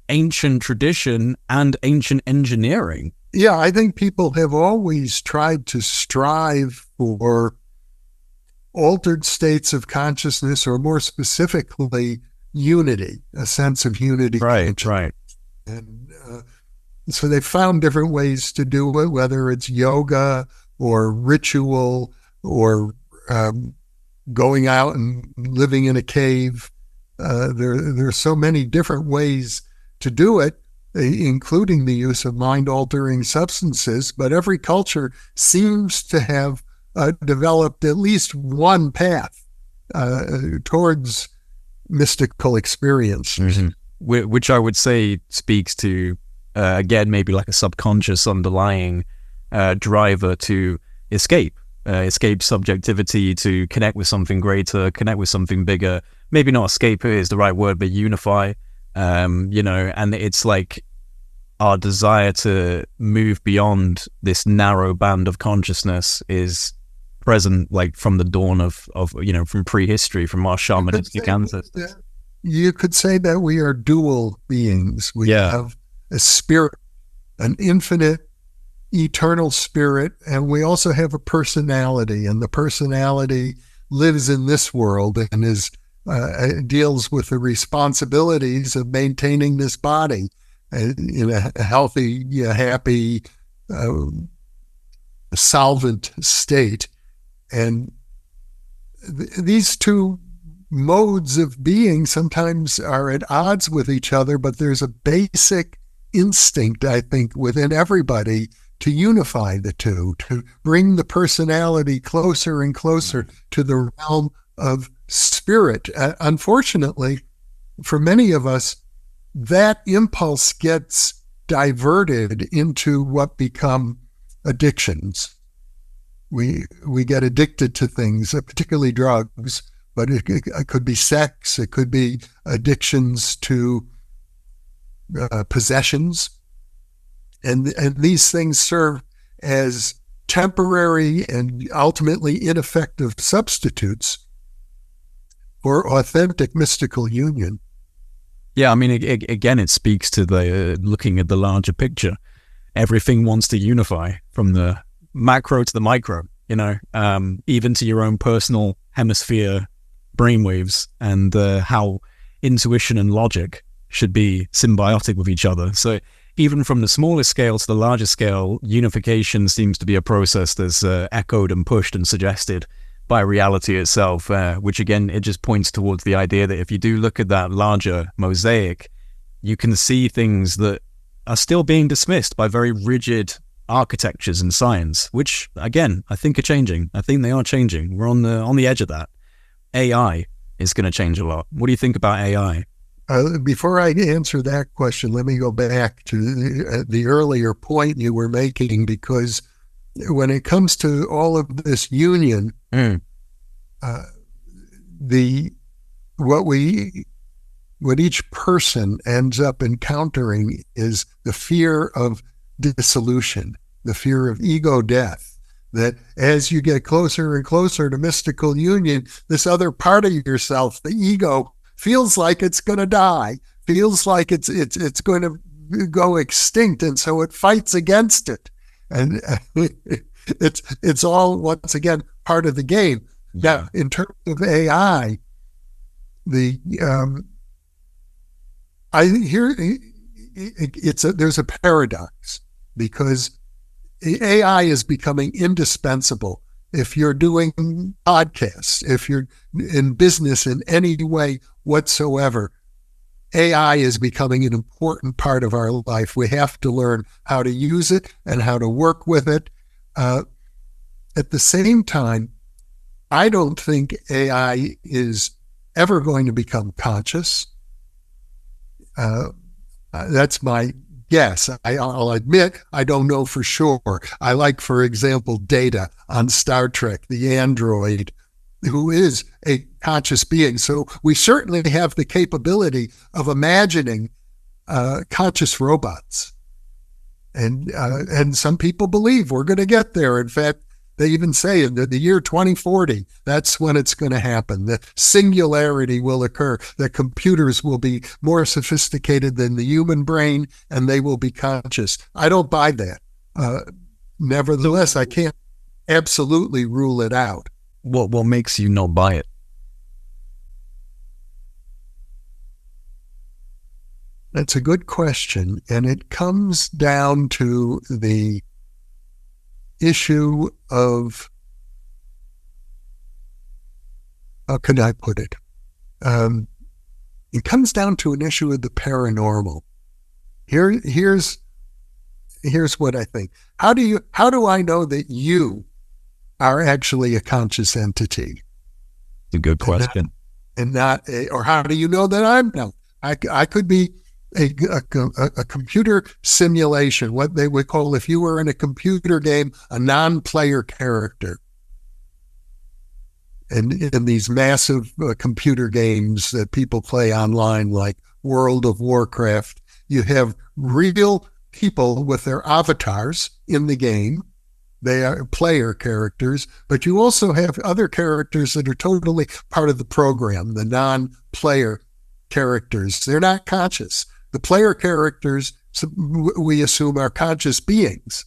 ancient tradition and ancient engineering. Yeah, I think people have always tried to strive for altered states of consciousness, or more specifically, unity, a sense of unity. Right. And so they found different ways to do it, whether it's yoga or ritual or going out and living in a cave. There are so many different ways to do it, including the use of mind-altering substances. But every culture seems to have developed at least one path towards mystical experience. Mm-hmm. Which I would say speaks to, again, maybe like a subconscious underlying driver to escape subjectivity, to connect with something greater, connect with something bigger. Maybe not escape is the right word, but unify. And it's like our desire to move beyond this narrow band of consciousness is present, like from the dawn of from prehistory, from our shamanistic ancestors. You could say that we are dual beings. We have a spirit, an infinite, eternal spirit, and we also have a personality, and the personality lives in this world and is deals with the responsibilities of maintaining this body in a healthy, happy, solvent state. And these two modes of being sometimes are at odds with each other, but there's a basic instinct, I think, within everybody to unify the two, to bring the personality closer and closer to the realm of spirit. Unfortunately, for many of us, that impulse gets diverted into what become addictions. We get addicted to things, particularly drugs, but it could be sex, it could be addictions to possessions. And these things serve as temporary and ultimately ineffective substitutes for authentic mystical union. Yeah, I mean, again, it speaks to the looking at the larger picture. Everything wants to unify from the macro to the micro, even to your own personal hemisphere brainwaves, and how intuition and logic should be symbiotic with each other. So even from the smallest scale to the larger scale, unification seems to be a process that's echoed and pushed and suggested by reality itself, which again, it just points towards the idea that if you do look at that larger mosaic, you can see things that are still being dismissed by very rigid architectures in science, which again, I think are changing. I think they are changing. We're on the edge of that. AI is going to change a lot. What do you think about AI? Before I answer that question, let me go back to the earlier point you were making, because when it comes to all of this union, what each person ends up encountering is the fear of dissolution, the fear of ego death. That as you get closer and closer to mystical union, this other part of yourself, the ego, feels like it's going to die, feels like it's going to go extinct, and so it fights against it. And it's all, once again, part of the game. Now, in terms of AI, there's a paradox, because AI is becoming indispensable. If you're doing podcasts, if you're in business in any way whatsoever, AI is becoming an important part of our life. We have to learn how to use it and how to work with it. At the same time, I don't think AI is ever going to become conscious. That's my guess. I'll admit I don't know for sure. I like, for example, Data on Star Trek, the android, who is a conscious being. So we certainly have the capability of imagining conscious robots. And some people believe we're going to get there. In fact, they even say in the year 2040, that's when it's going to happen. The singularity will occur, that computers will be more sophisticated than the human brain, and they will be conscious. I don't buy that. Nevertheless, I can't absolutely rule it out. What makes you not buy it? That's a good question. And it comes down to the issue of, how can I put it? It comes down to an issue of the paranormal. Here's what I think. How do I know that you are actually a conscious entity? It's a good question. Or how do you know that I'm not? I could be a computer simulation, what they would call, if you were in a computer game, a non-player character. And in these massive computer games that people play online, like World of Warcraft, you have real people with their avatars in the game. They are player characters, but you also have other characters that are totally part of the program, the non-player characters. They're not conscious. The player characters, we assume, are conscious beings.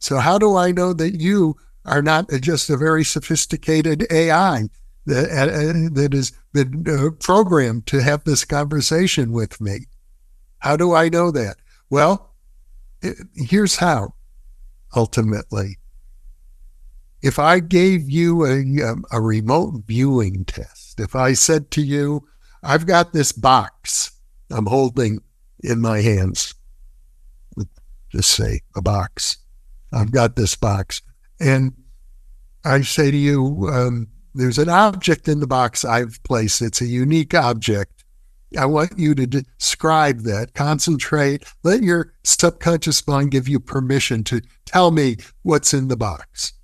So how do I know that you are not just a very sophisticated AI that has been programmed to have this conversation with me? How do I know that? Well, here's how, ultimately. If I gave you a remote viewing test, if I said to you, I've got this box I'm holding in my hands, just say a box. I've got this box. And I say to you, there's an object in the box I've placed. It's a unique object. I want you to describe that, concentrate, let your subconscious mind give you permission to tell me what's in the box.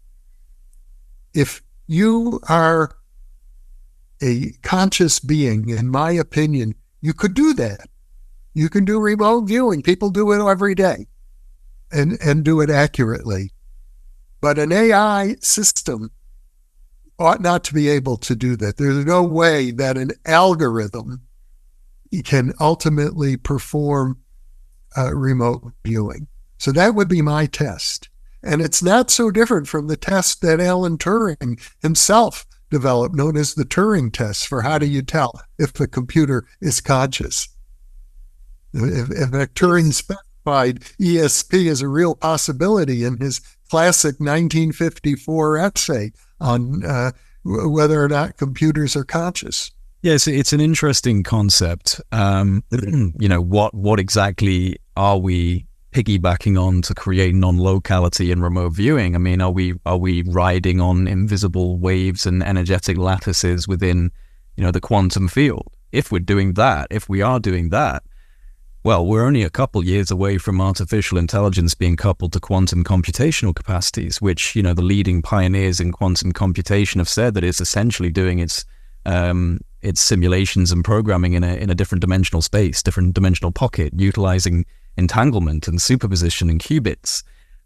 If you are a conscious being, in my opinion, you could do that. You can do remote viewing. People do it every day and do it accurately. But an AI system ought not to be able to do that. There's no way that an algorithm can ultimately perform remote viewing. So that would be my test. And it's not so different from the test that Alan Turing himself developed, known as the Turing test, for how do you tell if a computer is conscious. If Turing specified ESP as a real possibility in his classic 1954 essay on whether or not computers are conscious. Yes, it's an interesting concept. What exactly are we piggybacking on to create non-locality in remote viewing? I mean, are we riding on invisible waves and energetic lattices within, the quantum field? If we are doing that, well, we're only a couple years away from artificial intelligence being coupled to quantum computational capacities, which, the leading pioneers in quantum computation have said that it's essentially doing its simulations and programming in a different dimensional space, different dimensional pocket, utilizing entanglement and superposition and qubits.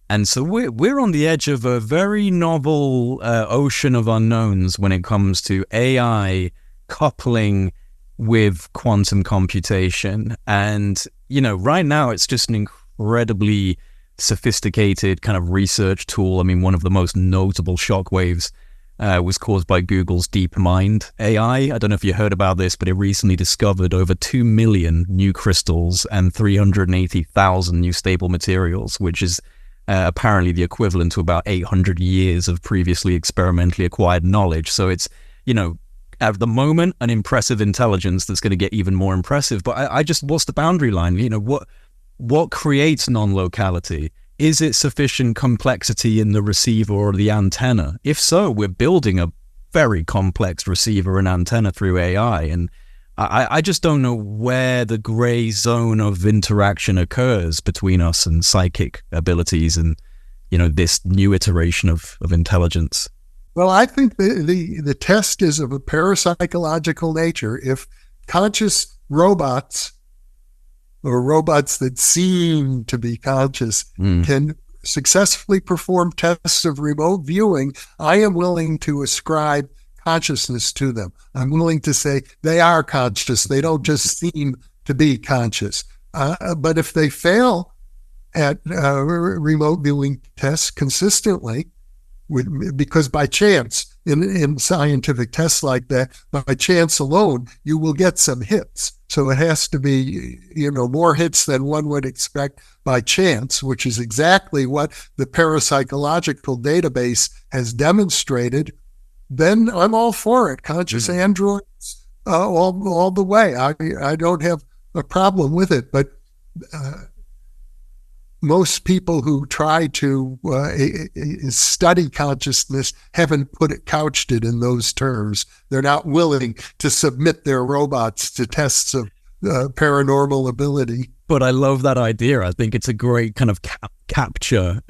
And so we're on the edge of a very novel ocean of unknowns when it comes to AI coupling with quantum computation. And, right now it's just an incredibly sophisticated kind of research tool. I mean, one of the most notable shockwaves was caused by Google's DeepMind AI. I don't know if you heard about this, but it recently discovered over 2 million new crystals and 380,000 new stable materials, which is apparently the equivalent to about 800 years of previously experimentally acquired knowledge. So it's, at the moment, an impressive intelligence that's going to get even more impressive. But I just, what's the boundary line? What creates non-locality? Is it sufficient complexity in the receiver or the antenna? If so, we're building a very complex receiver and antenna through AI. And I just don't know where the gray zone of interaction occurs between us and psychic abilities and, this new iteration of intelligence. Well, I think the test is of a parapsychological nature. If conscious robots or robots that seem to be conscious can successfully perform tests of remote viewing, I am willing to ascribe consciousness to them. I'm willing to say they are conscious. They don't just seem to be conscious. But if they fail at remote viewing tests consistently, because by chance, in scientific tests like that, by chance alone, you will get some hits. So it has to be, more hits than one would expect by chance, which is exactly what the parapsychological database has demonstrated. Then I'm all for it. Conscious androids, all the way. I don't have a problem with it, but most people who try to study consciousness haven't couched it in those terms. They're not willing to submit their robots to tests of paranormal ability. But I love that idea. I think it's a great kind of capture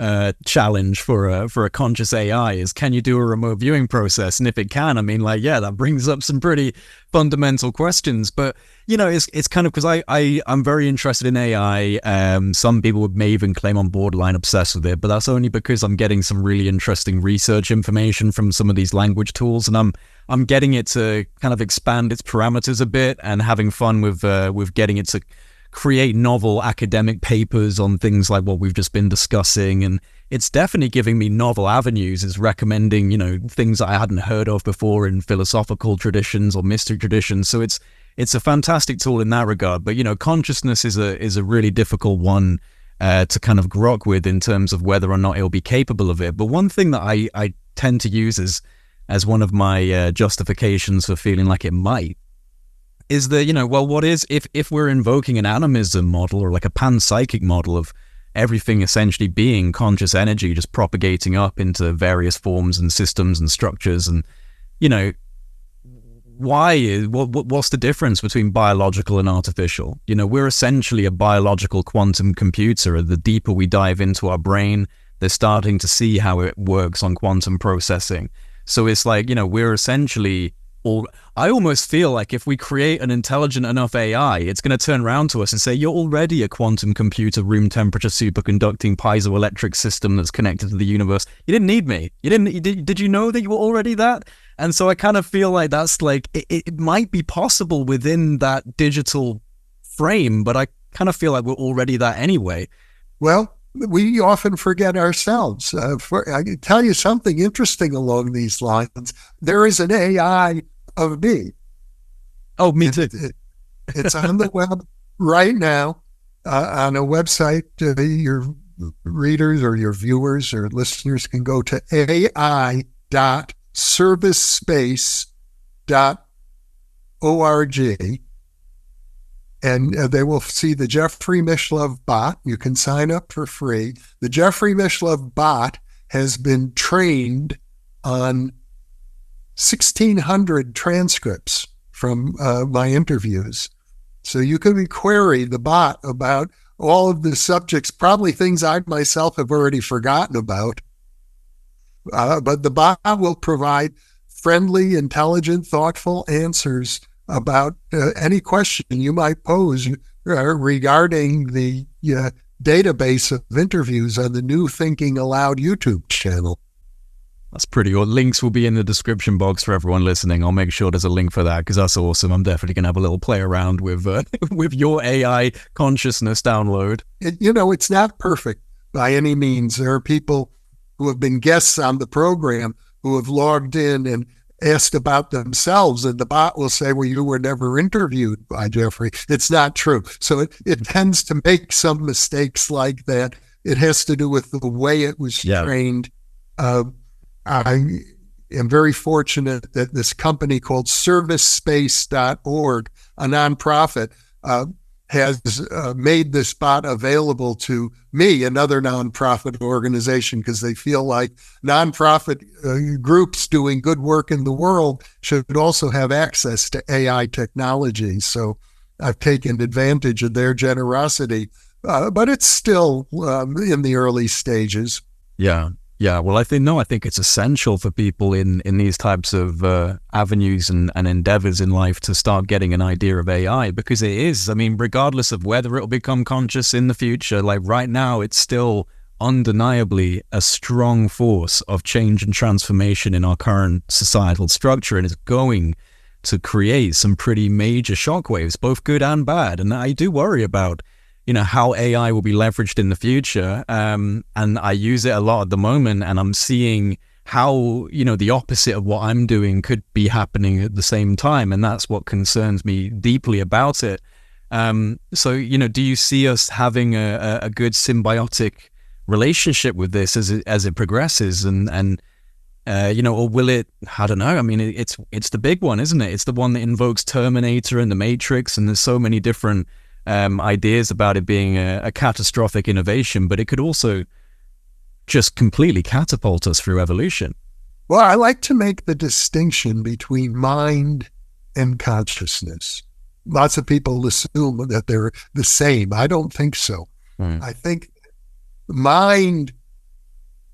challenge for a conscious AI is, can you do a remote viewing process? And if it can, I mean, that brings up some pretty fundamental questions. But, it's kind of because I'm very interested in AI. Some people may even claim I'm borderline obsessed with it, but that's only because I'm getting some really interesting research information from some of these language tools. And I'm getting it to kind of expand its parameters a bit and having fun with getting it to create novel academic papers on things like what we've just been discussing. And it's definitely giving me novel avenues. It's recommending, things I hadn't heard of before in philosophical traditions or mystic traditions. So it's a fantastic tool in that regard. But, consciousness is a really difficult one to kind of grok with in terms of whether or not it'll be capable of it. But one thing that I tend to use as one of my justifications for feeling like it might is that, what is, if we're invoking an animism model or like a panpsychic model of everything essentially being conscious energy, just propagating up into various forms and systems and structures, and, what's the difference between biological and artificial? We're essentially a biological quantum computer. The deeper we dive into our brain, they're starting to see how it works on quantum processing. So it's like, we're essentially I almost feel like if we create an intelligent enough AI, it's going to turn around to us and say, you're already a quantum computer, room temperature, superconducting piezoelectric system that's connected to the universe. You didn't need me. Did you know that you were already that? And so I kind of feel like that's like, it might be possible within that digital frame, but I kind of feel like we're already that anyway. Well, we often forget ourselves. I can tell you something interesting along these lines. There is an AI of me. Oh, me too. It's on the web right now on a website. Your readers or your viewers or listeners can go to ai.servicespace.org. And they will see the Jeffrey Mishlove bot. You can sign up for free. The Jeffrey Mishlove bot has been trained on 1,600 transcripts from my interviews. So you can query the bot about all of the subjects, probably things I myself have already forgotten about. But the bot will provide friendly, intelligent, thoughtful answers about any question you might pose regarding the database of interviews on the New Thinking Aloud YouTube channel. That's pretty cool. Links will be in the description box for everyone listening. I'll make sure there's a link for that because that's awesome. I'm definitely going to have a little play around with with your AI consciousness download. It's not perfect by any means. There are people who have been guests on the program who have logged in and asked about themselves, and the bot will say, well, you were never interviewed by Jeffrey. It's not true. So it tends to make some mistakes like that. It has to do with the way it was trained. I am very fortunate that this company called servicespace.org, a nonprofit, has made this bot available to me, another nonprofit organization, because they feel like nonprofit groups doing good work in the world should also have access to AI technology. So I've taken advantage of their generosity, but it's still in the early stages. Yeah. Yeah, well, I think it's essential for people in these types of avenues and endeavors in life to start getting an idea of AI, because it is, I mean, regardless of whether it'll become conscious in the future, like right now, it's still undeniably a strong force of change and transformation in our current societal structure, and it's going to create some pretty major shockwaves, both good and bad. And I do worry about how AI will be leveraged in the future. And I use it a lot at the moment, and I'm seeing how, the opposite of what I'm doing could be happening at the same time. And that's what concerns me deeply about it. So, do you see us having a good symbiotic relationship with this as it progresses? And or will it, I don't know. I mean, it's the big one, isn't it? It's the one that invokes Terminator and the Matrix. And there's so many different ideas about it being a catastrophic innovation, but it could also just completely catapult us through evolution. Well, I like to make the distinction between mind and consciousness. Lots of people assume that they're the same. I don't think so. I think mind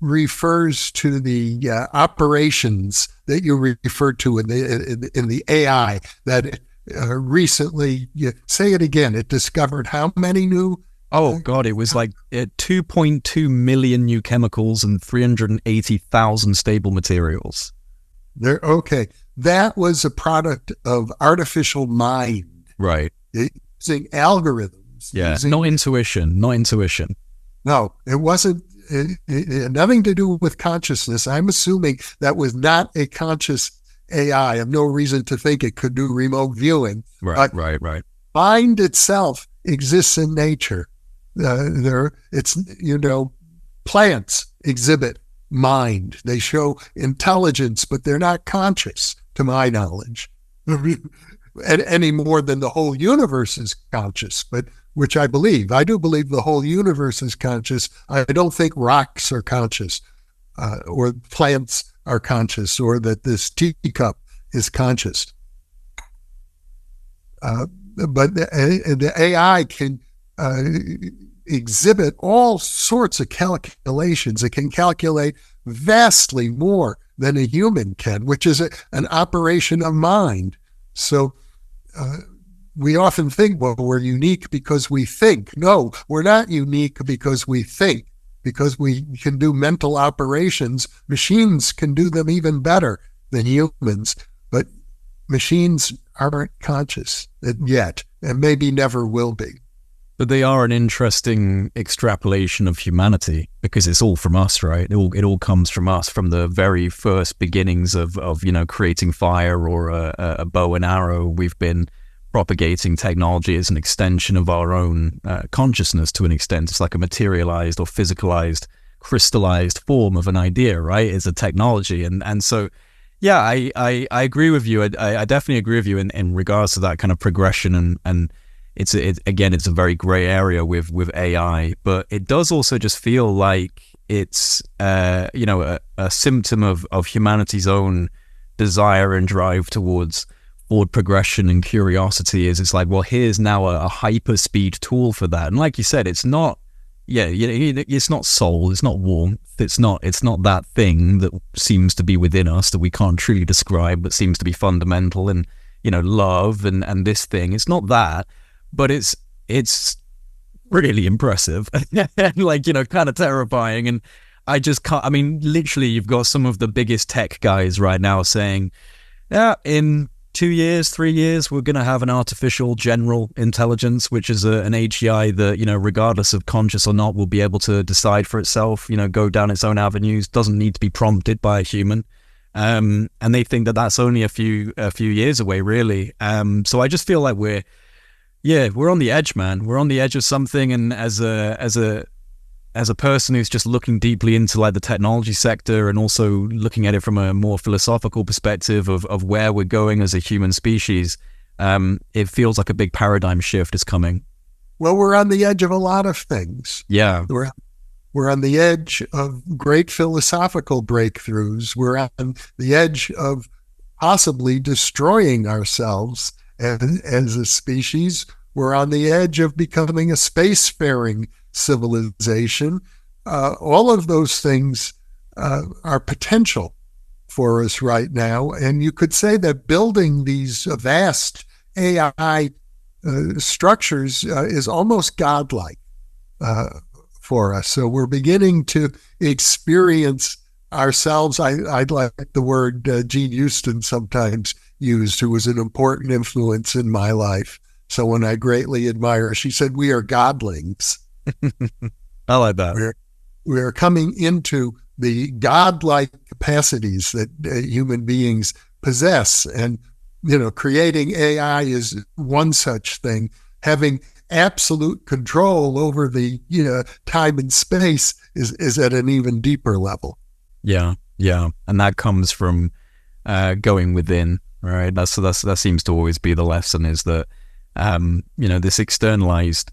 refers to the operations that you referred to in the AI that recently, say it again, it discovered how many new? Oh, God, it was like 2.2 million new chemicals and 380,000 stable materials. Okay. That was a product of artificial mind. Right. Using algorithms. Yeah, not intuition. No, it wasn't. It had nothing to do with consciousness. I'm assuming that was not a conscious AI. I have no reason to think it could do remote viewing. Right. Mind itself exists in nature. Plants exhibit mind. They show intelligence, but they're not conscious, to my knowledge, any more than the whole universe is conscious, but which I believe. I do believe the whole universe is conscious. I don't think rocks are conscious, or plants are conscious, or that this teacup is conscious. But the AI can exhibit all sorts of calculations. It can calculate vastly more than a human can, which is an operation of mind. So we often think, well, we're unique because we think. No, we're not unique because we think, because we can do mental operations. Machines can do them even better than humans, but machines aren't conscious yet, and maybe never will be. But they are an interesting extrapolation of humanity, because it's all from us, right? It all comes from us, from the very first beginnings of creating fire or a bow and arrow. We've been propagating technology as an extension of our own consciousness to an extent. It's like a materialized or physicalized, crystallized form of an idea, right? It's a technology. And so, yeah, I agree with you. I definitely agree with you in regards to that kind of progression. And it's a very gray area with AI, but it does also just feel like it's, a symptom of humanity's own desire and drive towards forward progression and curiosity. It's like, well, here's now a hyper speed tool for that. And like you said, it's not, it's not soul, it's not warmth, it's not that thing that seems to be within us that we can't truly describe, but seems to be fundamental, and love and this thing. It's not that, but it's really impressive, kind of terrifying. And I just can't. I mean, literally, you've got some of the biggest tech guys right now saying, yeah, in 2 years, 3 years, we're going to have an artificial general intelligence, which is an AGI that, regardless of conscious or not, will be able to decide for itself, go down its own avenues, doesn't need to be prompted by a human. And they think that that's only a few years away, really. So I just feel like we're on the edge, man. We're on the edge of something. And as a person who's just looking deeply into like the technology sector, and also looking at it from a more philosophical perspective of where we're going as a human species, it feels like a big paradigm shift is coming. Well, we're on the edge of a lot of things. Yeah. We're on the edge of great philosophical breakthroughs. We're on the edge of possibly destroying ourselves as a species. We're on the edge of becoming a spacefaring civilization. All of those things are potential for us right now. And you could say that building these vast AI structures is almost godlike for us. So we're beginning to experience ourselves. I'd like the word Gene Houston sometimes used, who was an important influence in my life, someone I greatly admire. She said, we are godlings. I like that. We're coming into the godlike capacities that human beings possess. And, creating AI is one such thing. Having absolute control over the, time and space is at an even deeper level. Yeah. And that comes from going within, right? That seems to always be the lesson, is that, this externalized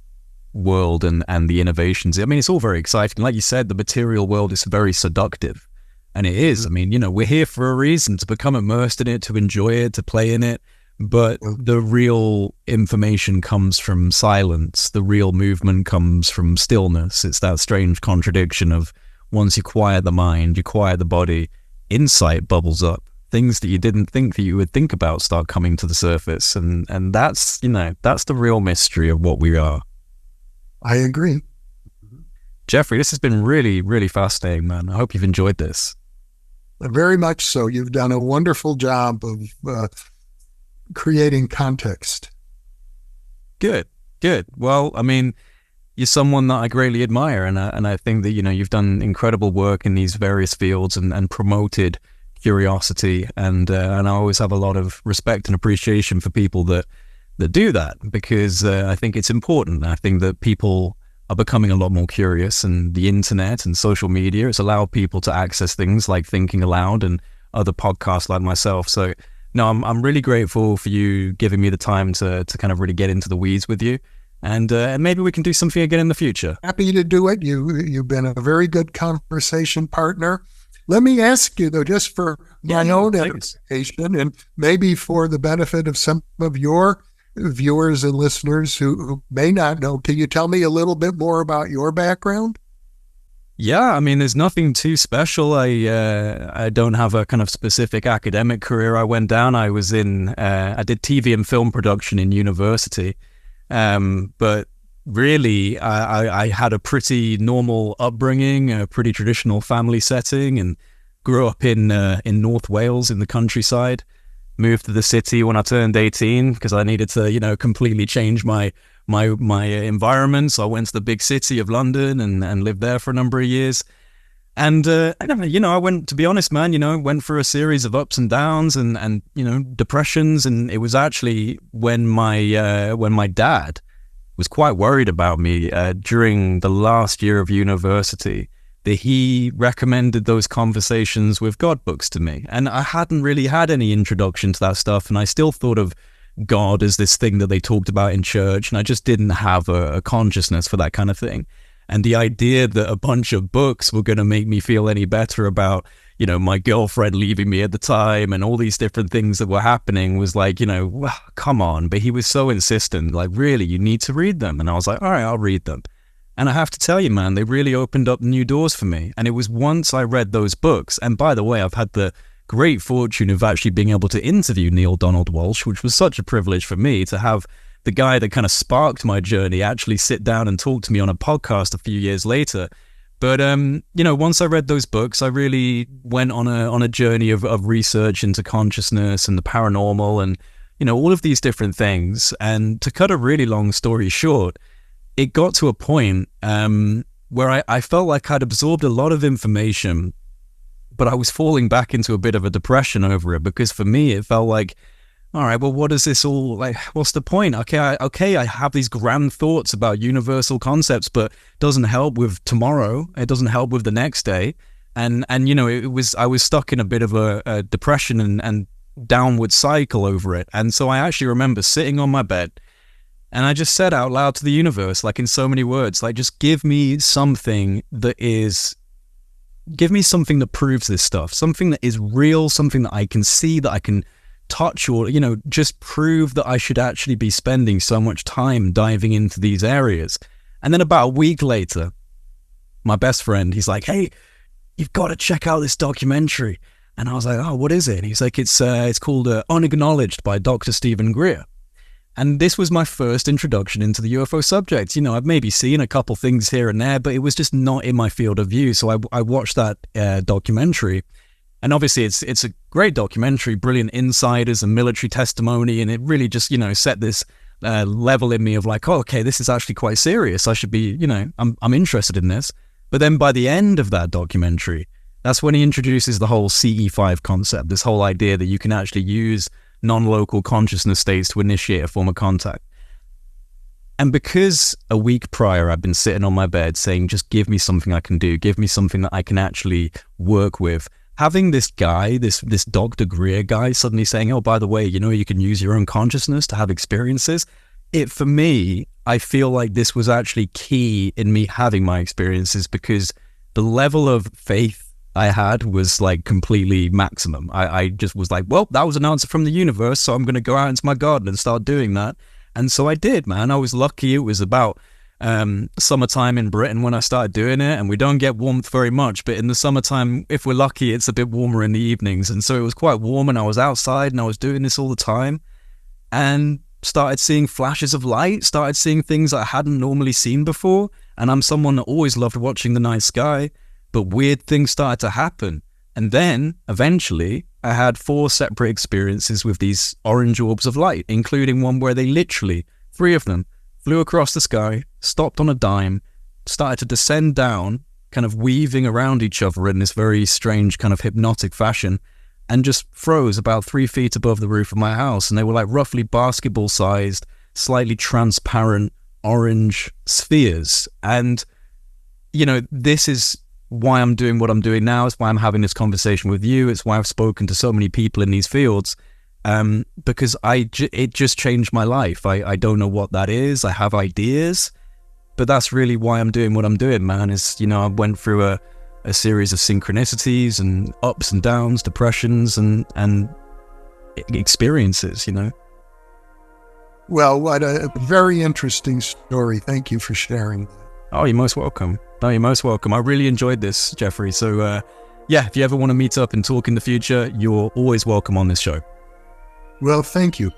world and the innovations. I mean, it's all very exciting. Like you said, the material world is very seductive, and it is. I mean, we're here for a reason, to become immersed in it, to enjoy it, to play in it. But the real information comes from silence. The real movement comes from stillness. It's that strange contradiction of, once you quiet the mind, you quiet the body, insight bubbles up. Things that you didn't think that you would think about start coming to the surface. And that's, that's the real mystery of what we are. I agree. Jeffrey, this has been really, really fascinating, man. I hope you've enjoyed this. Very much so. You've done a wonderful job of creating context. Good. Well, I mean, you're someone that I greatly admire, and I think that, you've done incredible work in these various fields and promoted curiosity, and I always have a lot of respect and appreciation for people that do that, because I think it's important. I think that people are becoming a lot more curious, and the internet and social media has allowed people to access things like Thinking Aloud and other podcasts like myself. So no, I'm really grateful for you giving me the time to kind of really get into the weeds with you, and maybe we can do something again in the future. Happy to do it. You've been a very good conversation partner. Let me ask you, though, just for my own edification, and maybe for the benefit of some of your viewers and listeners who may not know, can you tell me a little bit more about your background? Yeah, I mean, there's nothing too special. I don't have a kind of specific academic career I went down. I did TV and film production in university, but really, I had a pretty normal upbringing, a pretty traditional family setting, and grew up in North Wales in the countryside. Moved to the city when I turned 18 because I needed to, completely change my environment. So I went to the big city of London and lived there for a number of years. And I went, to be honest, man, went through a series of ups and downs and depressions. And it was actually when my dad was quite worried about me during the last year of university, that he recommended those conversations with God books to me. And I hadn't really had any introduction to that stuff. And I still thought of God as this thing that they talked about in church. And I just didn't have a consciousness for that kind of thing. And the idea that a bunch of books were going to make me feel any better about, my girlfriend leaving me at the time and all these different things that were happening was like, well, come on. But he was so insistent, like, really, you need to read them. And I was like, all right, I'll read them. And I have to tell you, man, they really opened up new doors for me. And it was once I read those books. And by the way, I've had the great fortune of actually being able to interview Neil Donald Walsch, which was such a privilege for me to have the guy that kind of sparked my journey actually sit down and talk to me on a podcast a few years later. But, once I read those books, I really went on a journey of research into consciousness and the paranormal and, all of these different things. And to cut a really long story short, it got to a point where I felt like I'd absorbed a lot of information, but I was falling back into a bit of a depression over it, because for me, it felt like, all right, well, what is this all like? What's the point? Okay, I have these grand thoughts about universal concepts, but it doesn't help with tomorrow. It doesn't help with the next day. And I was stuck in a bit of a depression and downward cycle over it. And so I actually remember sitting on my bed, and I just said out loud to the universe, like in so many words, like, just give me something that proves this stuff, something that is real, something that I can see, that I can touch, or, just prove that I should actually be spending so much time diving into these areas. And then about a week later, my best friend, he's like, hey, you've got to check out this documentary. And I was like, oh, what is it? And he's like, it's called Unacknowledged by Dr. Stephen Greer. And this was my first introduction into the UFO subject. I've maybe seen a couple things here and there, but it was just not in my field of view. So I watched that documentary. And obviously it's a great documentary, brilliant insiders and military testimony. And it really just, set this level in me of like, oh, okay, this is actually quite serious. I should be, I'm interested in this. But then by the end of that documentary, that's when he introduces the whole CE5 concept, this whole idea that you can actually use non-local consciousness states to initiate a form of contact. And because a week prior I've been sitting on my bed saying, just give me something I can do, give me something that I can actually work with, having this guy, this Dr. Greer guy suddenly saying, oh, by the way, you can use your own consciousness to have experiences. For me, I feel like this was actually key in me having my experiences, because the level of faith I had was like completely maximum. I just was like, well, that was an answer from the universe, so I'm going to go out into my garden and start doing that. And so I did, man. I was lucky. It was about summertime in Britain when I started doing it, and we don't get warmth very much, but in the summertime, if we're lucky, it's a bit warmer in the evenings. And so it was quite warm, and I was outside and I was doing this all the time, and started seeing flashes of light, started seeing things I hadn't normally seen before. And I'm someone that always loved watching the night sky, but weird things started to happen. And then eventually I had 4 separate experiences with these orange orbs of light, including one where they literally, 3 of them, flew across the sky, stopped on a dime, started to descend down, kind of weaving around each other in this very strange kind of hypnotic fashion, and just froze about 3 feet above the roof of my house. And they were like roughly basketball-sized, slightly transparent orange spheres. And, this is why I'm doing what I'm doing now. It's why I'm having this conversation with you. It's why I've spoken to so many people in these fields, because it just changed my life. I don't know what that is. I have ideas, but that's really why I'm doing what I'm doing, man. Is, I went through a series of synchronicities and ups and downs, depressions and experiences, Well, what a very interesting story. Thank you for sharing that. Oh, you're most welcome. No, you're most welcome. I really enjoyed this, Jeffrey. So, yeah, if you ever want to meet up and talk in the future, you're always welcome on this show. Well, thank you.